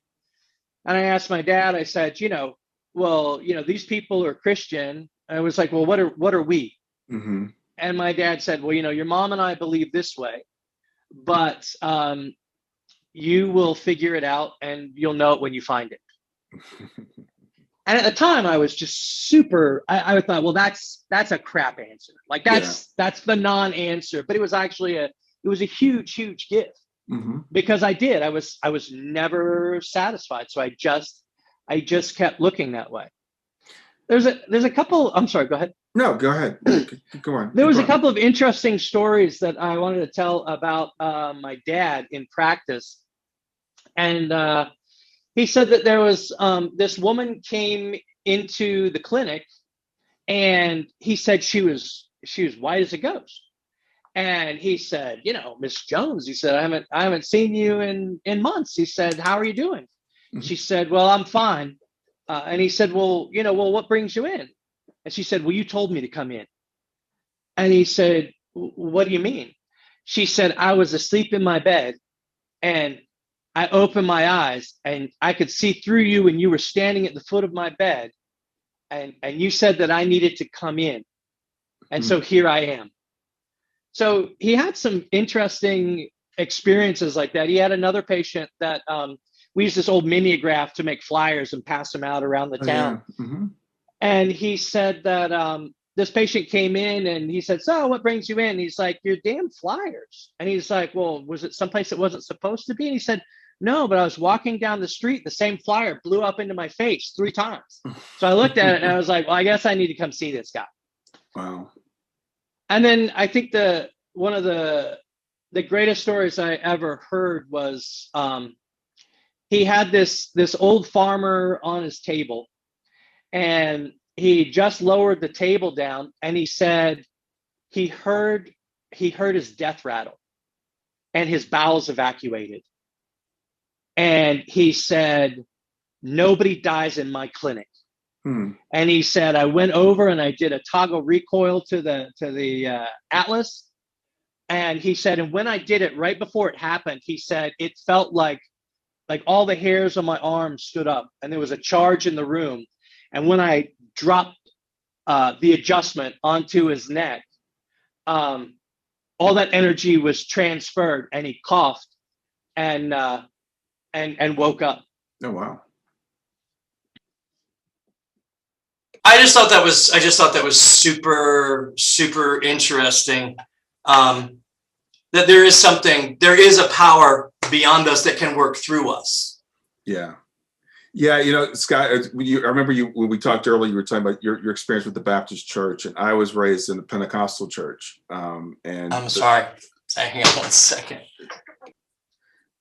And I asked my dad, I said, these people are Christian. And I was like, well, what are we? Mm-hmm. And my dad said, well, your mom and I believe this way, but you will figure it out and you'll know it when you find it. And at the time I was just super, I thought, well, that's a crap answer. Like that's the non-answer, but it was actually it was a huge, huge gift. Mm-hmm. Because I was never satisfied. So I just kept looking that way. There's a couple, I'm sorry, go ahead. No, go ahead. Go on. There was a couple of interesting stories that I wanted to tell about my dad in practice. And he said that there was this woman came into the clinic, and he said she was white as a ghost. And he said, Miss Jones, he said, I haven't seen you in months. He said, how are you doing? Mm-hmm. She said, well, I'm fine. And he said, well, what brings you in? And she said, well, you told me to come in. And he said, what do you mean? She said, I was asleep in my bed and I opened my eyes and I could see through you and you were standing at the foot of my bed and you said that I needed to come in. And so here I am. So he had some interesting experiences like that. He had another patient that we used this old mimeograph to make flyers and pass them out around the town. Yeah. Mm-hmm. And he said that this patient came in and he said, so what brings you in? He's like, your damn flyers. And he's like, well, was it someplace it wasn't supposed to be? And he said, no, but I was walking down the street. The same flyer blew up into my face 3 times. So I looked at it and I was like, well, I guess I need to come see this guy. Wow. And then I think one of the greatest stories I ever heard was he had this old farmer on his table, and he just lowered the table down, and he said he heard his death rattle, and his bowels evacuated, and he said nobody dies in my clinic. And he said, I went over and I did a toggle recoil to the atlas. And he said, and when I did it right before it happened, he said, it felt like all the hairs on my arm stood up and there was a charge in the room. And when I dropped the adjustment onto his neck, all that energy was transferred and he coughed and woke up. Oh, wow. I just thought that was super, super interesting. That there is a power beyond us that can work through us. Yeah. Yeah. You know, Scott, I remember when we talked earlier, you were talking about your experience with the Baptist church, and I was raised in the Pentecostal church. And I'm sorry. Hang on one second.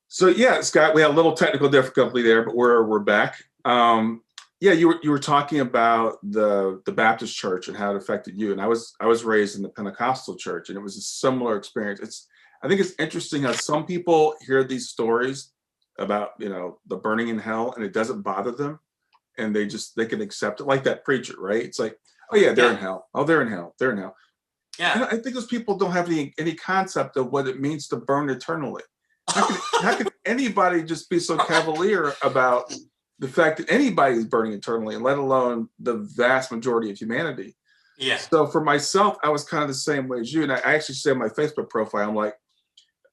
So yeah, Scott, we had a little technical difficulty there, but we're back. Yeah, you were talking about the Baptist church and how it affected you, and I was raised in the Pentecostal church, and it was a similar experience. I think it's interesting how some people hear these stories about the burning in hell, and it doesn't bother them, and they can accept it, like that preacher, right? It's like, oh yeah, they're in hell. Oh, they're in hell. They're in hell. Yeah, and I think those people don't have any concept of what it means to burn eternally. How could anybody just be so cavalier about the fact that anybody is burning eternally, let alone the vast majority of humanity? Yeah. So for myself, I was kind of the same way as you. And I actually said in my Facebook profile, I'm like,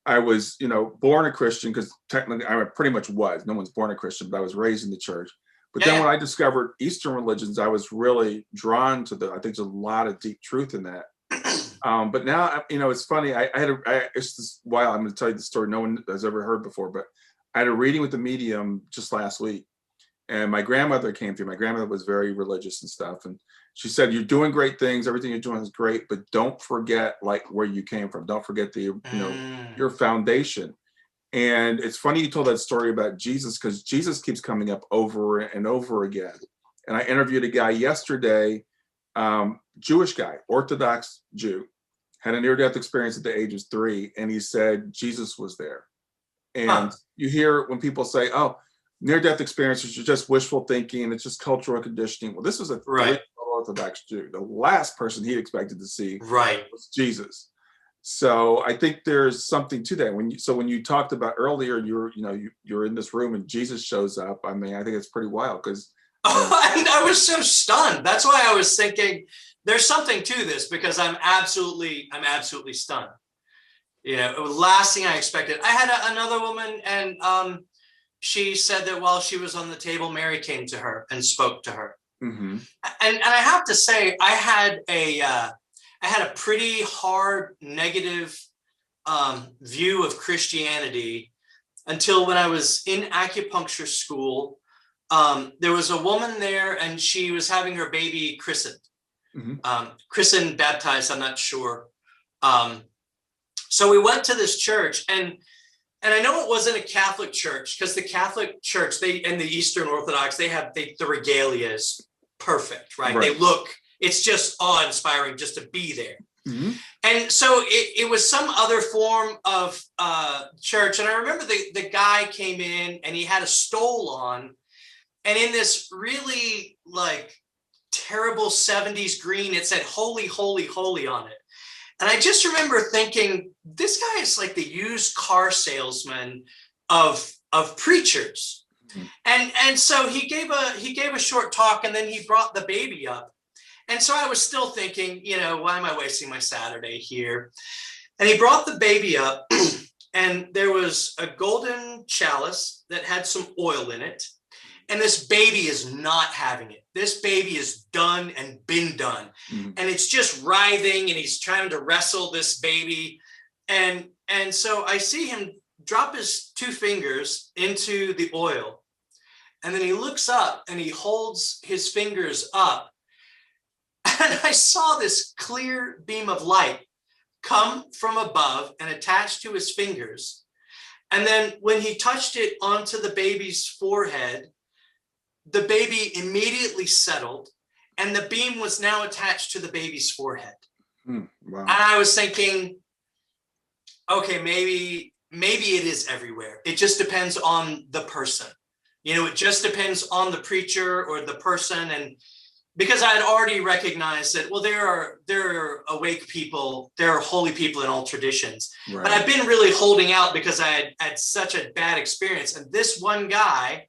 I was, born a Christian, because technically I pretty much was. No one's born a Christian, but I was raised in the church. But then when I discovered Eastern religions, I was really drawn to I think there's a lot of deep truth in that. But now, it's funny. It's this while I'm going to tell you the story no one has ever heard before, but I had a reading with the medium just last week. And my grandmother came through. My grandmother was very religious and stuff. And she said, you're doing great things. Everything you're doing is great, but don't forget where you came from. Don't forget your foundation. And it's funny you told that story about Jesus, because Jesus keeps coming up over and over again. And I interviewed a guy yesterday, Jewish guy, Orthodox Jew, had a near-death experience at the age of 3. And he said, Jesus was there. And you hear when people say, oh, near-death experiences are just wishful thinking, it's just cultural conditioning. Well, this was a Orthodox Jew. The last person he expected to see was Jesus. So I think there's something to that. When you talked about earlier, you're in this room and Jesus shows up. I mean, I think it's pretty wild because. And I was so stunned. That's why I was thinking there's something to this, because I'm absolutely stunned. It was the last thing I expected. I had another woman, and she said that while she was on the table, Mary came to her and spoke to her. Mm-hmm. And I have to say, I had a pretty hard negative view of Christianity until when I was in acupuncture school. There was a woman there, and she was having her baby christened. Mm-hmm. Christened, baptized, I'm not sure. So we went to this church, and I know it wasn't a Catholic church, because the Catholic church, and the Eastern Orthodox, the regalia is perfect, right? They look, it's just awe-inspiring just to be there. Mm-hmm. And so it was some other form of church. And I remember the guy came in, and he had a stole on, and in this really terrible 70s green, it said "Holy, Holy, Holy" on it. And I just remember thinking, this guy is like the used car salesman of preachers. And so he gave a short talk, and then he brought the baby up. And so I was still thinking, why am I wasting my Saturday here? And he brought the baby up, and there was a golden chalice that had some oil in it. And this baby is not having it. This baby is done and been done. And it's just writhing, and he's trying to wrestle this baby. And so I see him drop his 2 fingers into the oil. And then he looks up and he holds his fingers up. And I saw this clear beam of light come from above and attach to his fingers. And then when he touched it onto the baby's forehead, the baby immediately settled, and the beam was now attached to the baby's forehead. Wow. And I was thinking, okay, maybe it is everywhere. It just depends on the person. It just depends on the preacher or the person. And because I had already recognized that, well, there are awake people, there are holy people in all traditions. Right. But I've been really holding out because I had such a bad experience. And this one guy,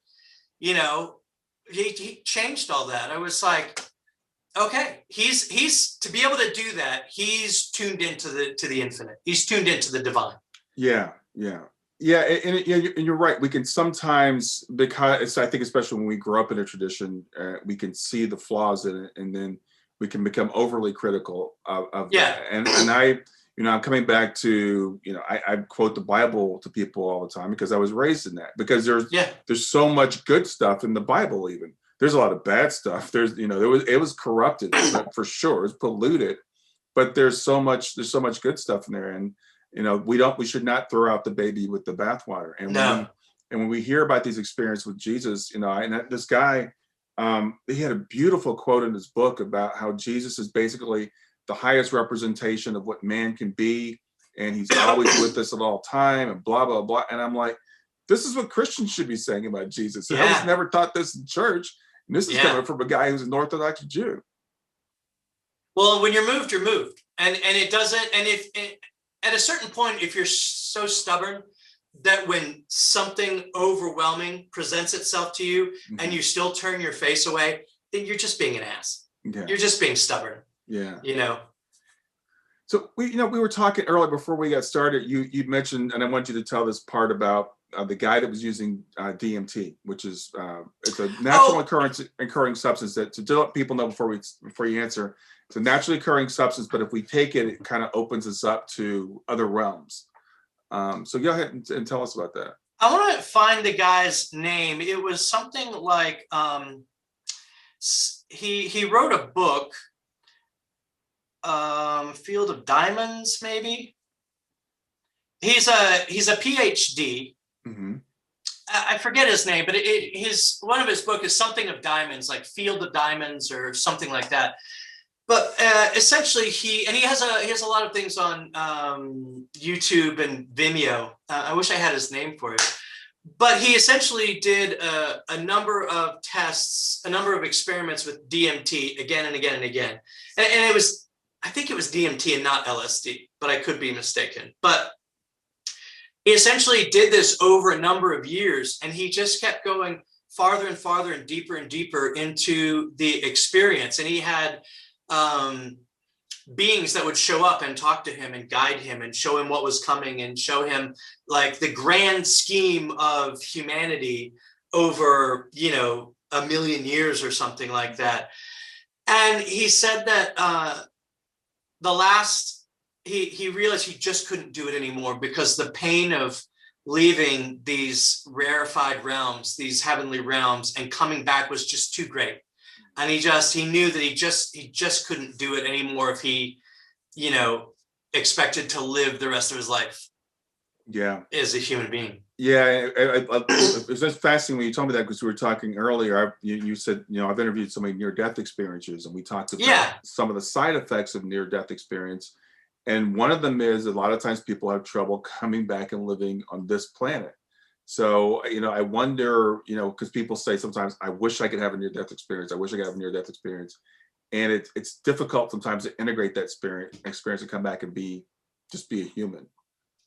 he changed all that. I was like, okay, he's to be able to do that, he's tuned into the infinite. He's tuned into the divine. Yeah. And you're right. We can sometimes, because I think especially when we grow up in a tradition, we can see the flaws in it, and then we can become overly critical of that. And I'm coming back to, I quote the Bible to people all the time because I was raised in that, because there's so much good stuff in the Bible. Even there's a lot of bad stuff. It was corrupted for sure. It was polluted, but there's so much good stuff in there. And we should not throw out the baby with the bathwater. And when we hear about these experiences with Jesus, this guy, he had a beautiful quote in his book about how Jesus is basically the highest representation of what man can be, and he's always with us at all time, and blah blah blah. And I'm like, this is what Christians should be saying about Jesus. And I was never taught this in church, and this is coming from a guy who's an Orthodox Jew. Well, when you're moved, and it doesn't. And if at a certain point, if you're so stubborn that when something overwhelming presents itself to you and you still turn your face away, then you're just being an ass. Yeah. You're just being stubborn. Yeah. So we were talking earlier before we got started. You mentioned, and I want you to tell this part about the guy that was using DMT, which is it's a natural occurring substance that, to let people know before you answer, it's a naturally occurring substance, but if we take it, it kind of opens us up to other realms. So go ahead and tell us about that. I want to find the guy's name. It was something like he wrote a book, Field of Diamonds, maybe. He's a PhD. Mm-hmm. I forget his name, but one of his book is something of diamonds, like Field of Diamonds or something like that. But essentially, he has a lot of things on YouTube and Vimeo. I wish I had his name for it. But he essentially did a number of tests, a number of experiments with DMT again and again and again. And I think it was DMT and not LSD, but I could be mistaken. But he essentially did this over a number of years, and he just kept going farther and farther and deeper into the experience. And he had beings that would show up and talk to him and guide him and show him what was coming and show him like the grand scheme of humanity over, a million years or something like that. And he said that he realized he just couldn't do it anymore because the pain of leaving these rarefied realms, these heavenly realms, and coming back was just too great. And he knew that he just couldn't do it anymore if he, expected to live the rest of his life. Yeah. As a human being. Yeah. It was just fascinating when you told me that, because we were talking earlier. You said, I've interviewed so many near-death experiences, and we talked about some of the side effects of near-death experience. And one of them is a lot of times people have trouble coming back and living on this planet. So, I wonder, because people say sometimes, I wish I could have a near-death experience. I wish I could have a near-death experience. and it's difficult sometimes to integrate that experience and come back and just be a human.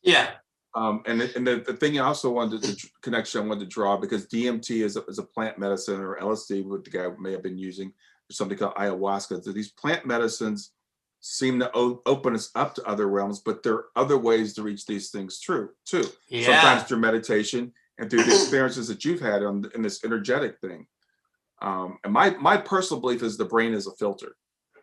Yeah. And the thing I also wanted the connection I wanted to draw, because DMT is a plant medicine, or LSD, what the guy may have been using, or something called ayahuasca. So these plant medicines seem to open us up to other realms, but there are other ways to reach these things too. Yeah. Sometimes through meditation and through the experiences that you've had in this energetic thing. And my personal belief is the brain is a filter,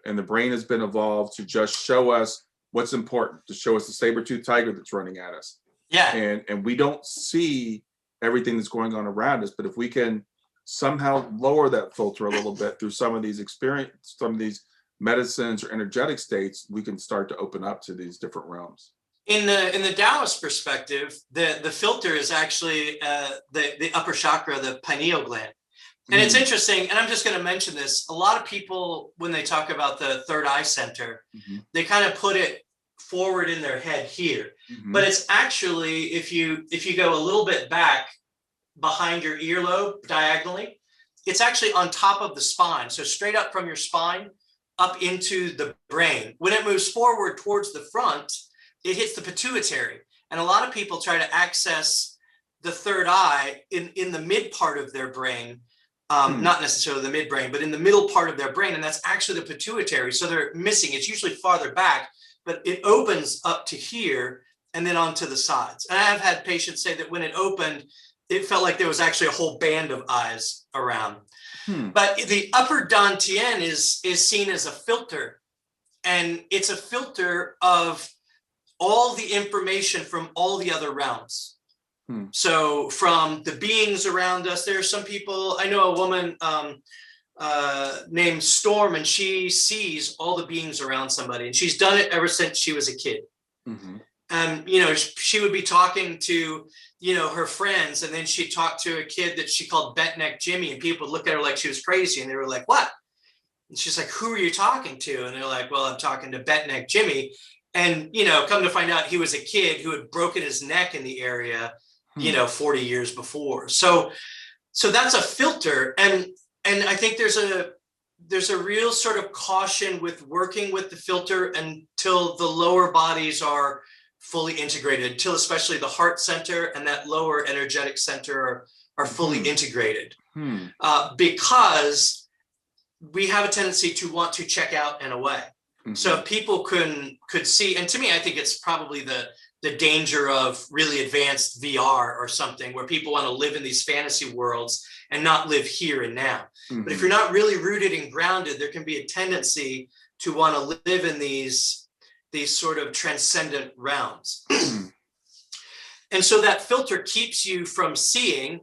and the brain has been evolved to just show us what's important, to show us the saber-toothed tiger that's running at us. Yeah. And we don't see everything that's going on around us, but if we can somehow lower that filter a little bit through some of these medicines or energetic states, we can start to open up to these different realms. In the Taoist perspective, the filter is actually the upper chakra, the pineal gland. And it's interesting, and I'm just going to mention this. A lot of people, when they talk about the third eye center, they kind of put it forward in their head here. But it's actually, if you go a little bit back behind your earlobe diagonally, it's actually on top of the spine. So straight up from your spine up into the brain. When it moves forward towards the front, it hits the pituitary. And a lot of people try to access the third eye in the mid part of their brain. Not necessarily the midbrain, but in the middle part of their brain. And that's actually the pituitary. So they're missing. It's usually farther back, but it opens up to here and then onto the sides. And I have had patients say that when it opened, it felt like there was actually a whole band of eyes around. But the upper dantian is seen as a filter. And it's a filter of all the information from all the other realms. So from the beings around us, there are some people, I know a woman named Storm, and she sees all the beings around somebody, and she's done it ever since she was a kid. And, she would be talking to, her friends, and then she'd talk to a kid that she called Bent Neck Jimmy, and people would look at her like she was crazy, and they were like, what? And she's like, who are you talking to? And they're like, well, I'm talking to Bent Neck Jimmy. And, come to find out he was a kid who had broken his neck in the area 40 years before. So that's a filter. And I think there's a real sort of caution with working with the filter until the lower bodies are fully integrated, until especially the heart center and that lower energetic center are fully integrated. Because we have a tendency to want to check out and away. So if people could see, and to me, I think it's probably the danger of really advanced VR or something, where people want to live in these fantasy worlds and not live here and now. But if you're not really rooted and grounded, there can be a tendency to want to live in these sort of transcendent realms. And so that filter keeps you from seeing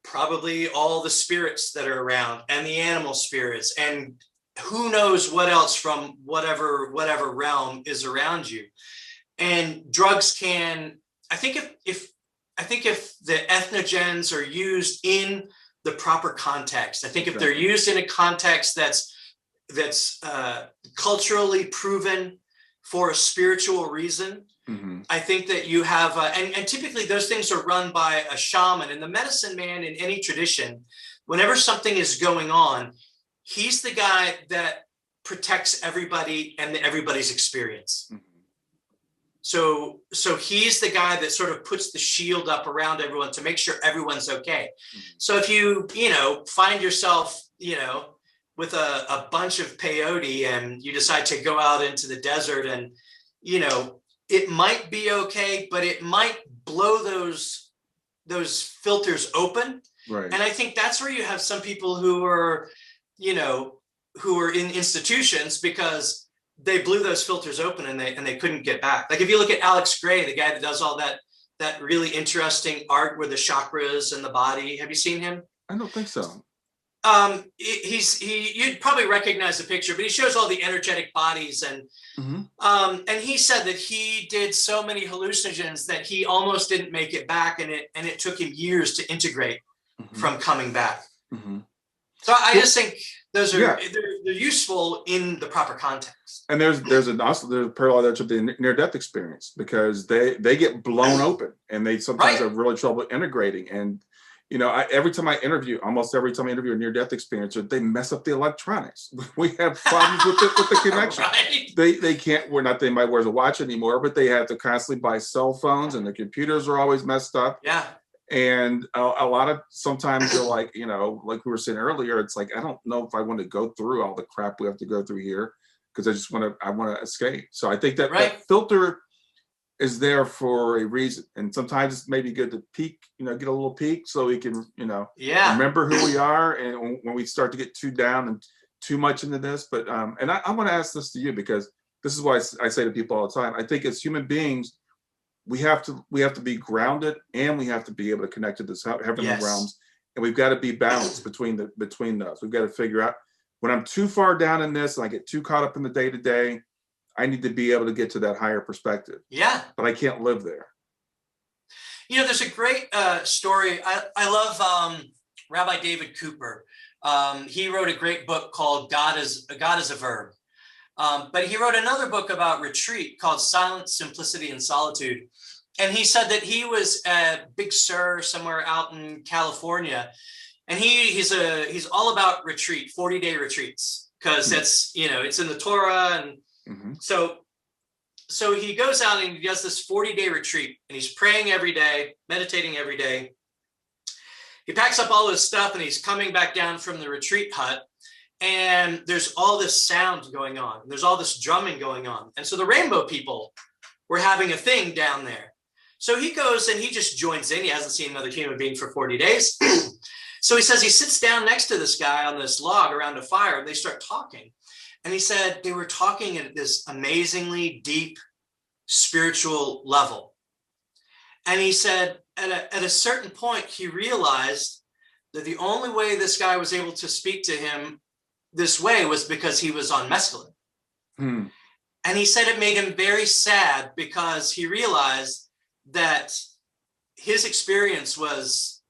probably all the spirits that are around, and the animal spirits, and who knows what else from whatever realm is around you. And drugs can, I think if the ethnogens are used in the proper context, I think if they're used in a context that's culturally proven for a spiritual reason, I think that you have, and typically those things are run by a shaman. And the medicine man in any tradition, whenever something is going on, he's the guy that protects everybody and everybody's experience. So he's the guy that sort of puts the shield up around everyone to make sure everyone's okay. So if you find yourself, with a bunch of peyote, and you decide to go out into the desert, and, it might be okay, but it might blow those filters open. Right. And I think that's where you have some people who are in institutions because they blew those filters open and they couldn't get back. Like if you look at Alex Gray, the guy that does all that really interesting art with the chakras and the body. Have you seen him? I don't think so. You'd probably recognize the picture, but he shows all the energetic bodies, and he said that he did so many hallucinogens that he almost didn't make it back, and it took him years to integrate from coming back. So I just think those are they're useful in the proper context. And there's a parallel there to the near-death experience, because they get blown open, and they sometimes have really trouble integrating. And almost every time I interview a near-death experiencer, they mess up the electronics. We have problems with the connection. Right. They can't, they might wear a watch anymore, but they have to constantly buy cell phones, and the computers are always messed up. Yeah. And a lot of, sometimes they're like, like we were saying earlier, it's like, I don't know if I want to go through all the crap we have to go through here, because I want to escape. So I think that that filter is there for a reason. And sometimes it's maybe good to peek, get a little peek so we can, remember who we are. And when we start to get too down and too much into this, but, and I want to ask this to you, because this is why I say to people all the time, I think as human beings, we have to be grounded, and we have to be able to connect to this heavenly realms, and we've got to be balanced between those. We've got to figure out, when I'm too far down in this and I get too caught up in the day to day, I need to be able to get to that higher perspective. Yeah. But I can't live there. There's a great story. I love Rabbi David Cooper. He wrote a great book called God is a Verb. But he wrote another book about retreat called Silence, Simplicity, and Solitude. And he said that he was at Big Sur somewhere out in California. And he's all about retreat, 40-day retreats, because that's, it's in the Torah. And so he goes out and he does this 40-day retreat, and he's praying every day, meditating every day. He packs up all his stuff, and he's coming back down from the retreat hut. And there's all this sound going on. There's all this drumming going on. And so the Rainbow People were having a thing down there. So he goes and he just joins in. He hasn't seen another human being for 40 days. So he says he sits down next to this guy on this log around a fire, and they start talking. And he said they were talking at this amazingly deep spiritual level. And he said at a certain point, he realized that the only way this guy was able to speak to him this way was because he was on mescaline. And he said it made him very sad, because he realized that his experience was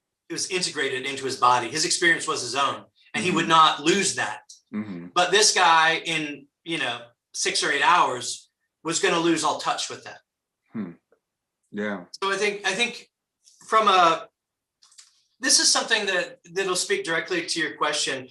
integrated into his body. His experience was his own, and he would not lose that. But this guy in 6 or 8 hours was going to lose all touch with that. Yeah. So I think this is something that'll speak directly to your question.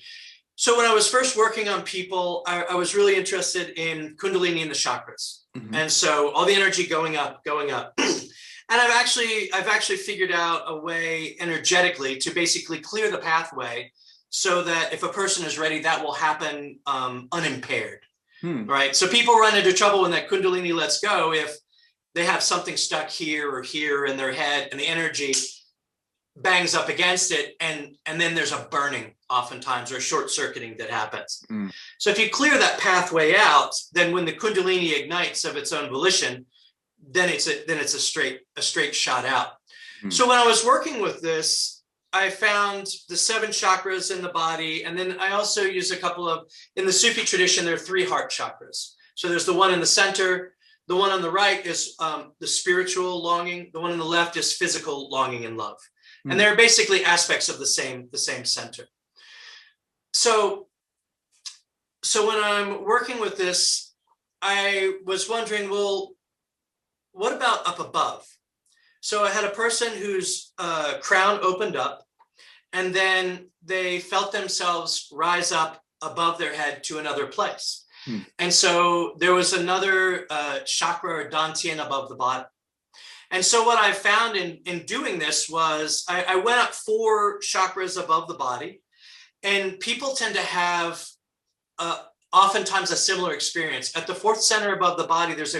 So when I was first working on people, I was really interested in Kundalini and the chakras. And so all the energy going up. And I've actually figured out a way energetically to basically clear the pathway, so that if a person is ready, that will happen unimpaired. Right. So people run into trouble when that Kundalini lets go if they have something stuck here or here in their head, and the energy bangs up against it, and then there's a burning oftentimes, or short circuiting that happens. So if you clear that pathway out, then when the Kundalini ignites of its own volition, then it's a straight shot out. So when I was working with this, I found the 7 chakras in the body, and then I also use a couple of, in the Sufi tradition, there are 3 heart chakras. So there's the one in the center. The one on the right is the spiritual longing. The one on the left is physical longing and love. And they're basically aspects of the same center. So when I'm working with this, I was wondering, well, what about up above? So I had a person whose crown opened up, and then they felt themselves rise up above their head to another place. And so there was another chakra or dantian above the bottom. And so what I found in doing this was I went up 4 chakras above the body, and people tend to have oftentimes a similar experience. At the 4th center above the body, there's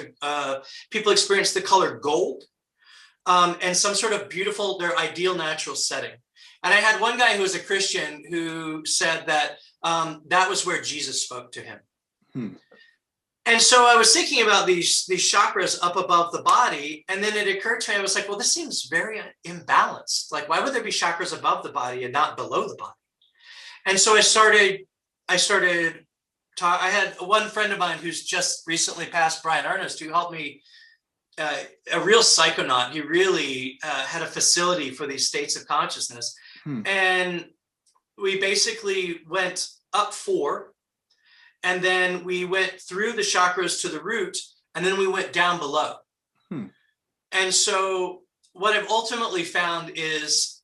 people experience the color gold and some sort of beautiful, their ideal natural setting. And I had one guy who was a Christian who said that that was where Jesus spoke to him. And so I was thinking about these chakras up above the body, and then it occurred to me, I was like, well, this seems very imbalanced. Like, why would there be chakras above the body and not below the body? And so I had one friend of mine who's just recently passed, Brian Ernest, who helped me, a real psychonaut. He really had a facility for these states of consciousness. And we basically went up 4, and then we went through the chakras to the root, and then we went down below. And so what I've ultimately found is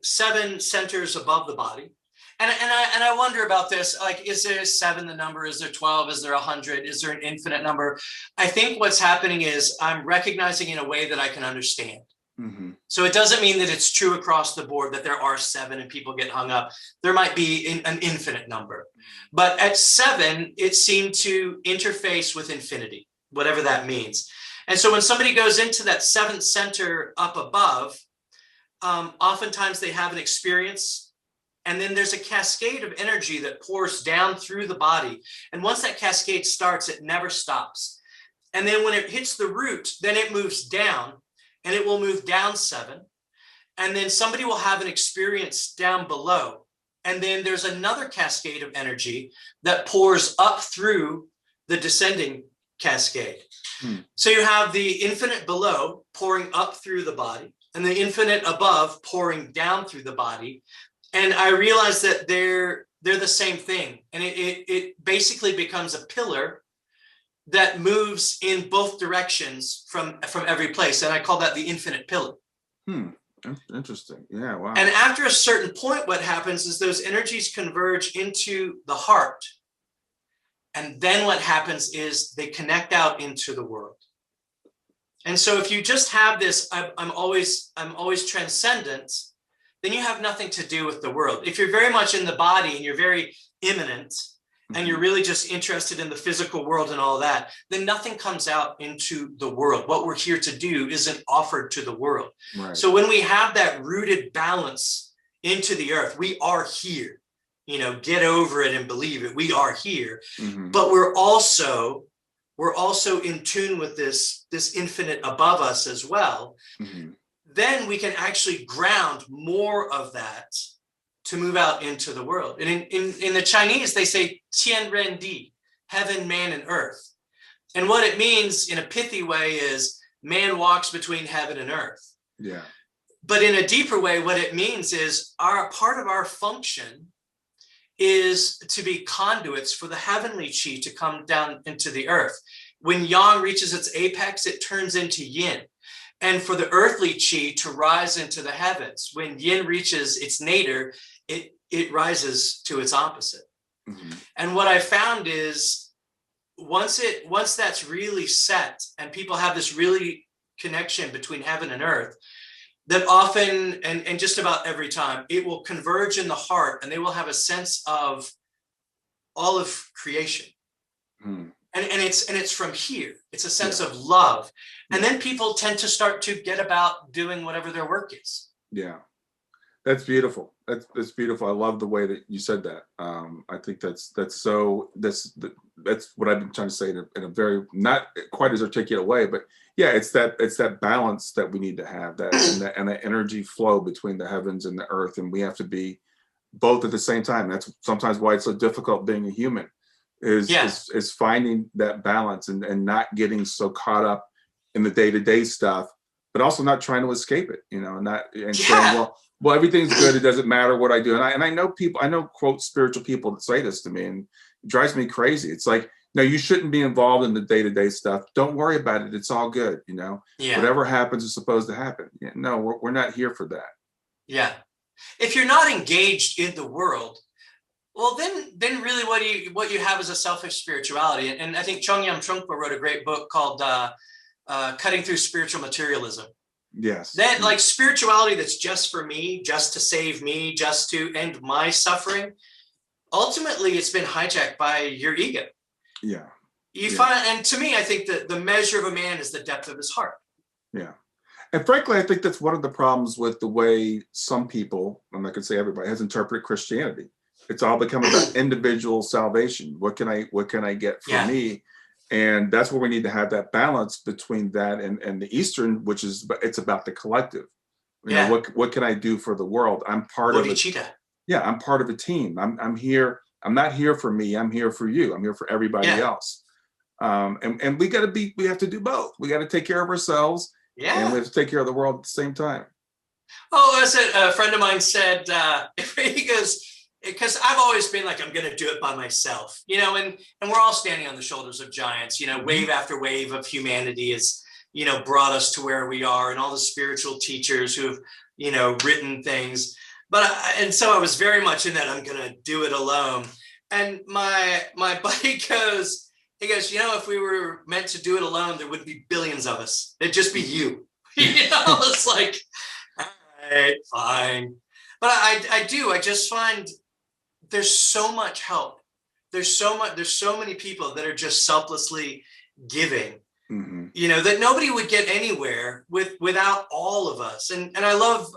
7 centers above the body. And I wonder about this, like, is there 7 the number? Is there 12? Is there 100? Is there an infinite number? I think what's happening is I'm recognizing in a way that I can understand. Mm-hmm. So it doesn't mean that it's true across the board that there are 7 and people get hung up. There might be an infinite number. But at 7, it seemed to interface with infinity, whatever that means. And so when somebody goes into that 7th center up above, oftentimes they have an experience. And then there's a cascade of energy that pours down through the body. And once that cascade starts, it never stops. And then when it hits the root, then it moves down, and it will move down 7. And then somebody will have an experience down below. And then there's another cascade of energy that pours up through the descending cascade. So you have the infinite below pouring up through the body, and the infinite above pouring down through the body. And I realized that they're the same thing. And it basically becomes a pillar that moves in both directions from every place. And I call that the infinite pillar. Interesting. Yeah, wow. And after a certain point, what happens is those energies converge into the heart. And then what happens is they connect out into the world. And so if you just have this, I'm always transcendent, then you have nothing to do with the world. If you're very much in the body and you're very immanent, and you're really just interested in the physical world and all that, then nothing comes out into the world. What we're here to do isn't offered to the world. Right. So when we have that rooted balance into the earth, we are here. Get over it and believe it. We are here. Mm-hmm. But we're also in tune with this infinite above us as well. Mm-hmm. Then we can actually ground more of that to move out into the world. And in the Chinese, they say Tian Ren Di, heaven, man, and earth. And what it means in a pithy way is man walks between heaven and earth. Yeah. But in a deeper way, what it means is part of our function is to be conduits for the heavenly chi to come down into the earth. When yang reaches its apex, it turns into yin. And for the earthly chi to rise into the heavens, when yin reaches its nadir, it rises to its opposite. Mm-hmm. And what I found is once that's really set and people have this really connection between heaven and earth, that often and just about every time it will converge in the heart, and they will have a sense of all of creation. Mm. And it's from here. It's a sense of love. And then people tend to start to get about doing whatever their work is. Yeah. That's beautiful. That's beautiful. I love the way that you said that. I think that's what I've been trying to say in a very not quite as articulate way, but yeah, it's that balance that we need to have, and that energy flow between the heavens and the earth, and we have to be both at the same time. That's sometimes why it's so difficult being a human, is finding that balance and not getting so caught up in the day-to-day stuff, but also not trying to escape it, saying, well, everything's good. It doesn't matter what I do. And I know quote spiritual people that say this to me, and it drives me crazy. It's like, no, you shouldn't be involved in the day-to-day stuff. Don't worry about it. It's all good. Whatever happens is supposed to happen. No, we're not here for that. Yeah. If you're not engaged in the world, well, then really what you have is a selfish spirituality. And I think Chongyam Trungpa wrote a great book called Cutting Through Spiritual Materialism. Yes. That like spirituality that's just for me, just to save me, just to end my suffering. Ultimately, it's been hijacked by your ego. Yeah. Find, and to me, I think that the measure of a man is the depth of his heart. Yeah. And frankly, I think that's one of the problems with the way some people, I'm not going to say everybody, has interpreted Christianity. It's all become about individual salvation. What can I get from me? And that's where we need to have that balance between that and the Eastern, which is, it's about the collective. What can I do for the world? I'm part of it. Yeah, I'm part of a team. I'm here. I'm not here for me. I'm here for you. I'm here for everybody else. And we have to do both. We got to take care of ourselves. Yeah. And we have to take care of the world at the same time. Oh, as a friend of mine said, he goes, because I've always been like, I'm going to do it by myself, and we're all standing on the shoulders of giants, wave after wave of humanity is brought us to where we are, and all the spiritual teachers who have, written things. And so I was very much in that I'm going to do it alone. And my buddy goes, if we were meant to do it alone, there would be billions of us. It'd just be you. It's like, all right, fine. But I just find there's so much help. There's so many people that are just selflessly giving, that nobody would get anywhere without all of us. And I love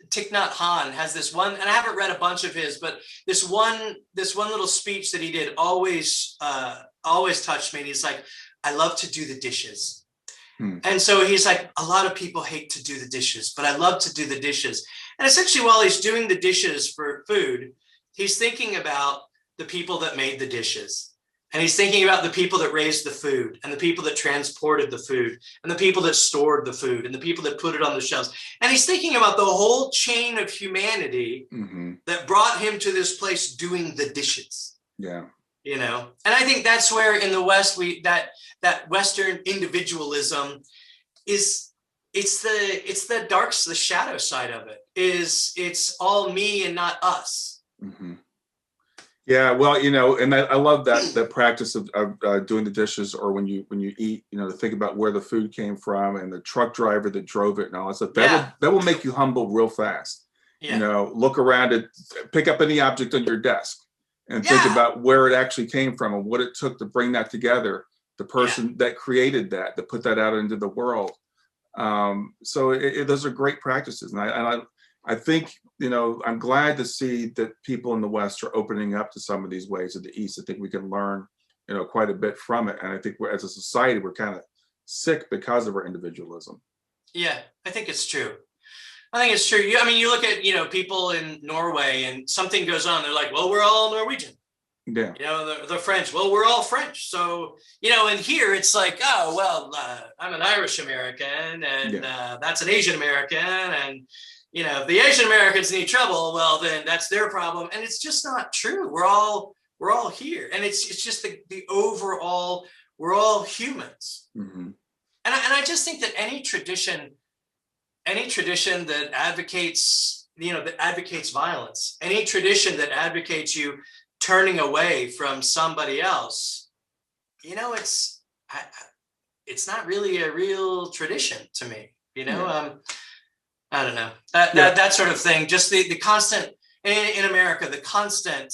Thich Nhat Hanh has this one, and I haven't read a bunch of his, but this one little speech that he did always touched me. And he's like, I love to do the dishes. And so he's like, a lot of people hate to do the dishes, but I love to do the dishes. And essentially, while he's doing the dishes for food, he's thinking about the people that made the dishes. And he's thinking about the people that raised the food, and the people that transported the food, and the people that stored the food, and the people that put it on the shelves. And he's thinking about the whole chain of humanity that brought him to this place doing the dishes. Yeah. And I think that's where in the West, that Western individualism is, it's the shadow side of it, it's all me and not us. Yeah, well, and I love that practice of doing the dishes, or when you eat, to think about where the food came from and the truck driver that drove it and all that stuff. That will make you humble real fast. Look around it, pick up any object on your desk, and think about where it actually came from and what it took to bring that together. The person that created that put that out into the world. So those are great practices, and I think, I'm glad to see that people in the West are opening up to some of these ways of the East. I think we can learn, quite a bit from it. And I think as a society, we're kind of sick because of our individualism. Yeah, I think it's true. You look at, people in Norway, and something goes on. They're like, well, we're all Norwegian. Yeah. The French, well, we're all French. So, and here it's like, oh, well, I'm an Irish American, and that's an Asian American. And, if the Asian Americans need trouble, well, then that's their problem. And it's just not true. We're all here. And it's just the overall, we're all humans. And I just think that any tradition that advocates, that advocates violence, any tradition that advocates you turning away from somebody else, it's not really a real tradition to me, I don't know, that sort of thing. Just the constant, in America, the constant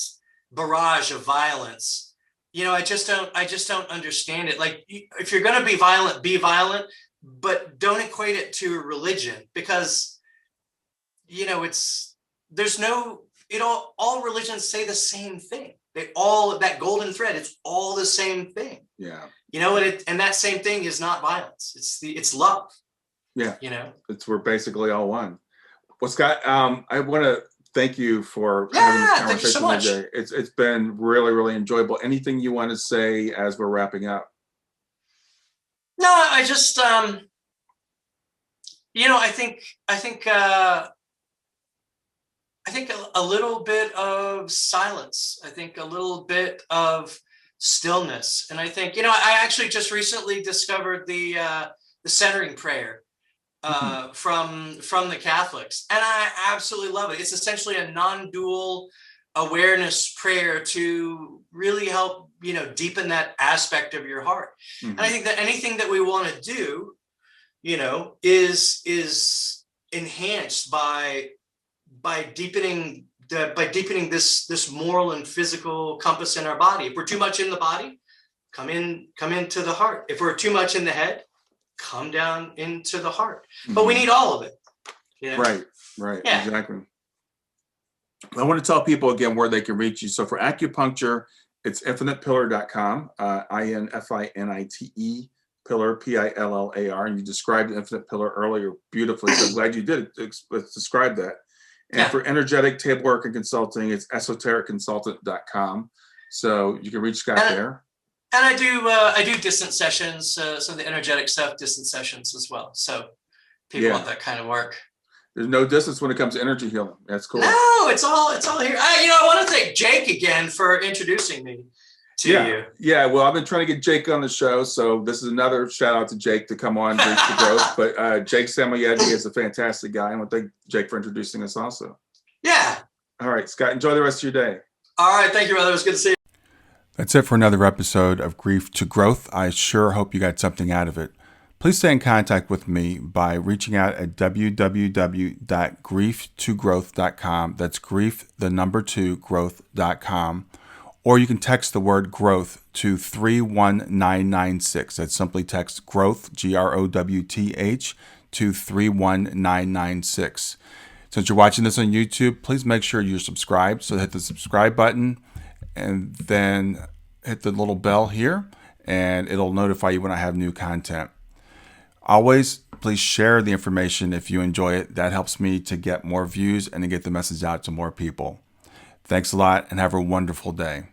barrage of violence. I just don't understand it. Like, if you're going to be violent, but don't equate it to a religion, because, all religions say the same thing. That golden thread, it's all the same thing. Yeah. And that same thing is not violence. It's love. Yeah. We're basically all one. Well, Scott, I want to thank you for having this conversation today. It's been really, really enjoyable. Anything you want to say as we're wrapping up? No, I just, I think a little bit of silence. I think a little bit of stillness. And I think, I actually just recently discovered the centering prayer from the Catholics, and I absolutely love it. It's essentially a non-dual awareness prayer to really help, deepen that aspect of your heart. And I think that anything that we want to do, is enhanced by deepening this moral and physical compass in our body. If we're too much in the body, come into the heart. If we're too much in the head, come down into the heart. But we need all of it. Right. Yeah. Exactly. I want to tell people again where they can reach you. So for acupuncture, it's infinitepillar.com, INFINITE pillar, PILLAR. And you described the infinite pillar earlier beautifully. So I'm glad you did describe that. And for energetic table work and consulting, it's esotericconsultant.com. So you can reach Scott there. And I do distance sessions, so the energetic stuff, distance sessions as well. So people want that kind of work. There's no distance when it comes to energy healing. That's cool. No, it's all here. I want to thank Jake again for introducing me. to Yeah. you. Yeah. Well, I've been trying to get Jake on the show. So this is another shout out to Jake to come on Grief to Growth. But Jake Samoyedi is a fantastic guy. I want to thank Jake for introducing us also. Yeah. All right, Scott, enjoy the rest of your day. All right. Thank you, brother. It was good to see you. That's it for another episode of Grief to Growth. I sure hope you got something out of it. Please stay in contact with me by reaching out at www.grieftogrowth.com. That's growth2growth.com. Or you can text the word growth to 31996. That's simply text growth, GROWTH, to 31996. Since you're watching this on YouTube, please make sure you're subscribed. So hit the subscribe button and then hit the little bell here, and it'll notify you when I have new content. Always, please share the information if you enjoy it. That helps me to get more views and to get the message out to more people. Thanks a lot and have a wonderful day.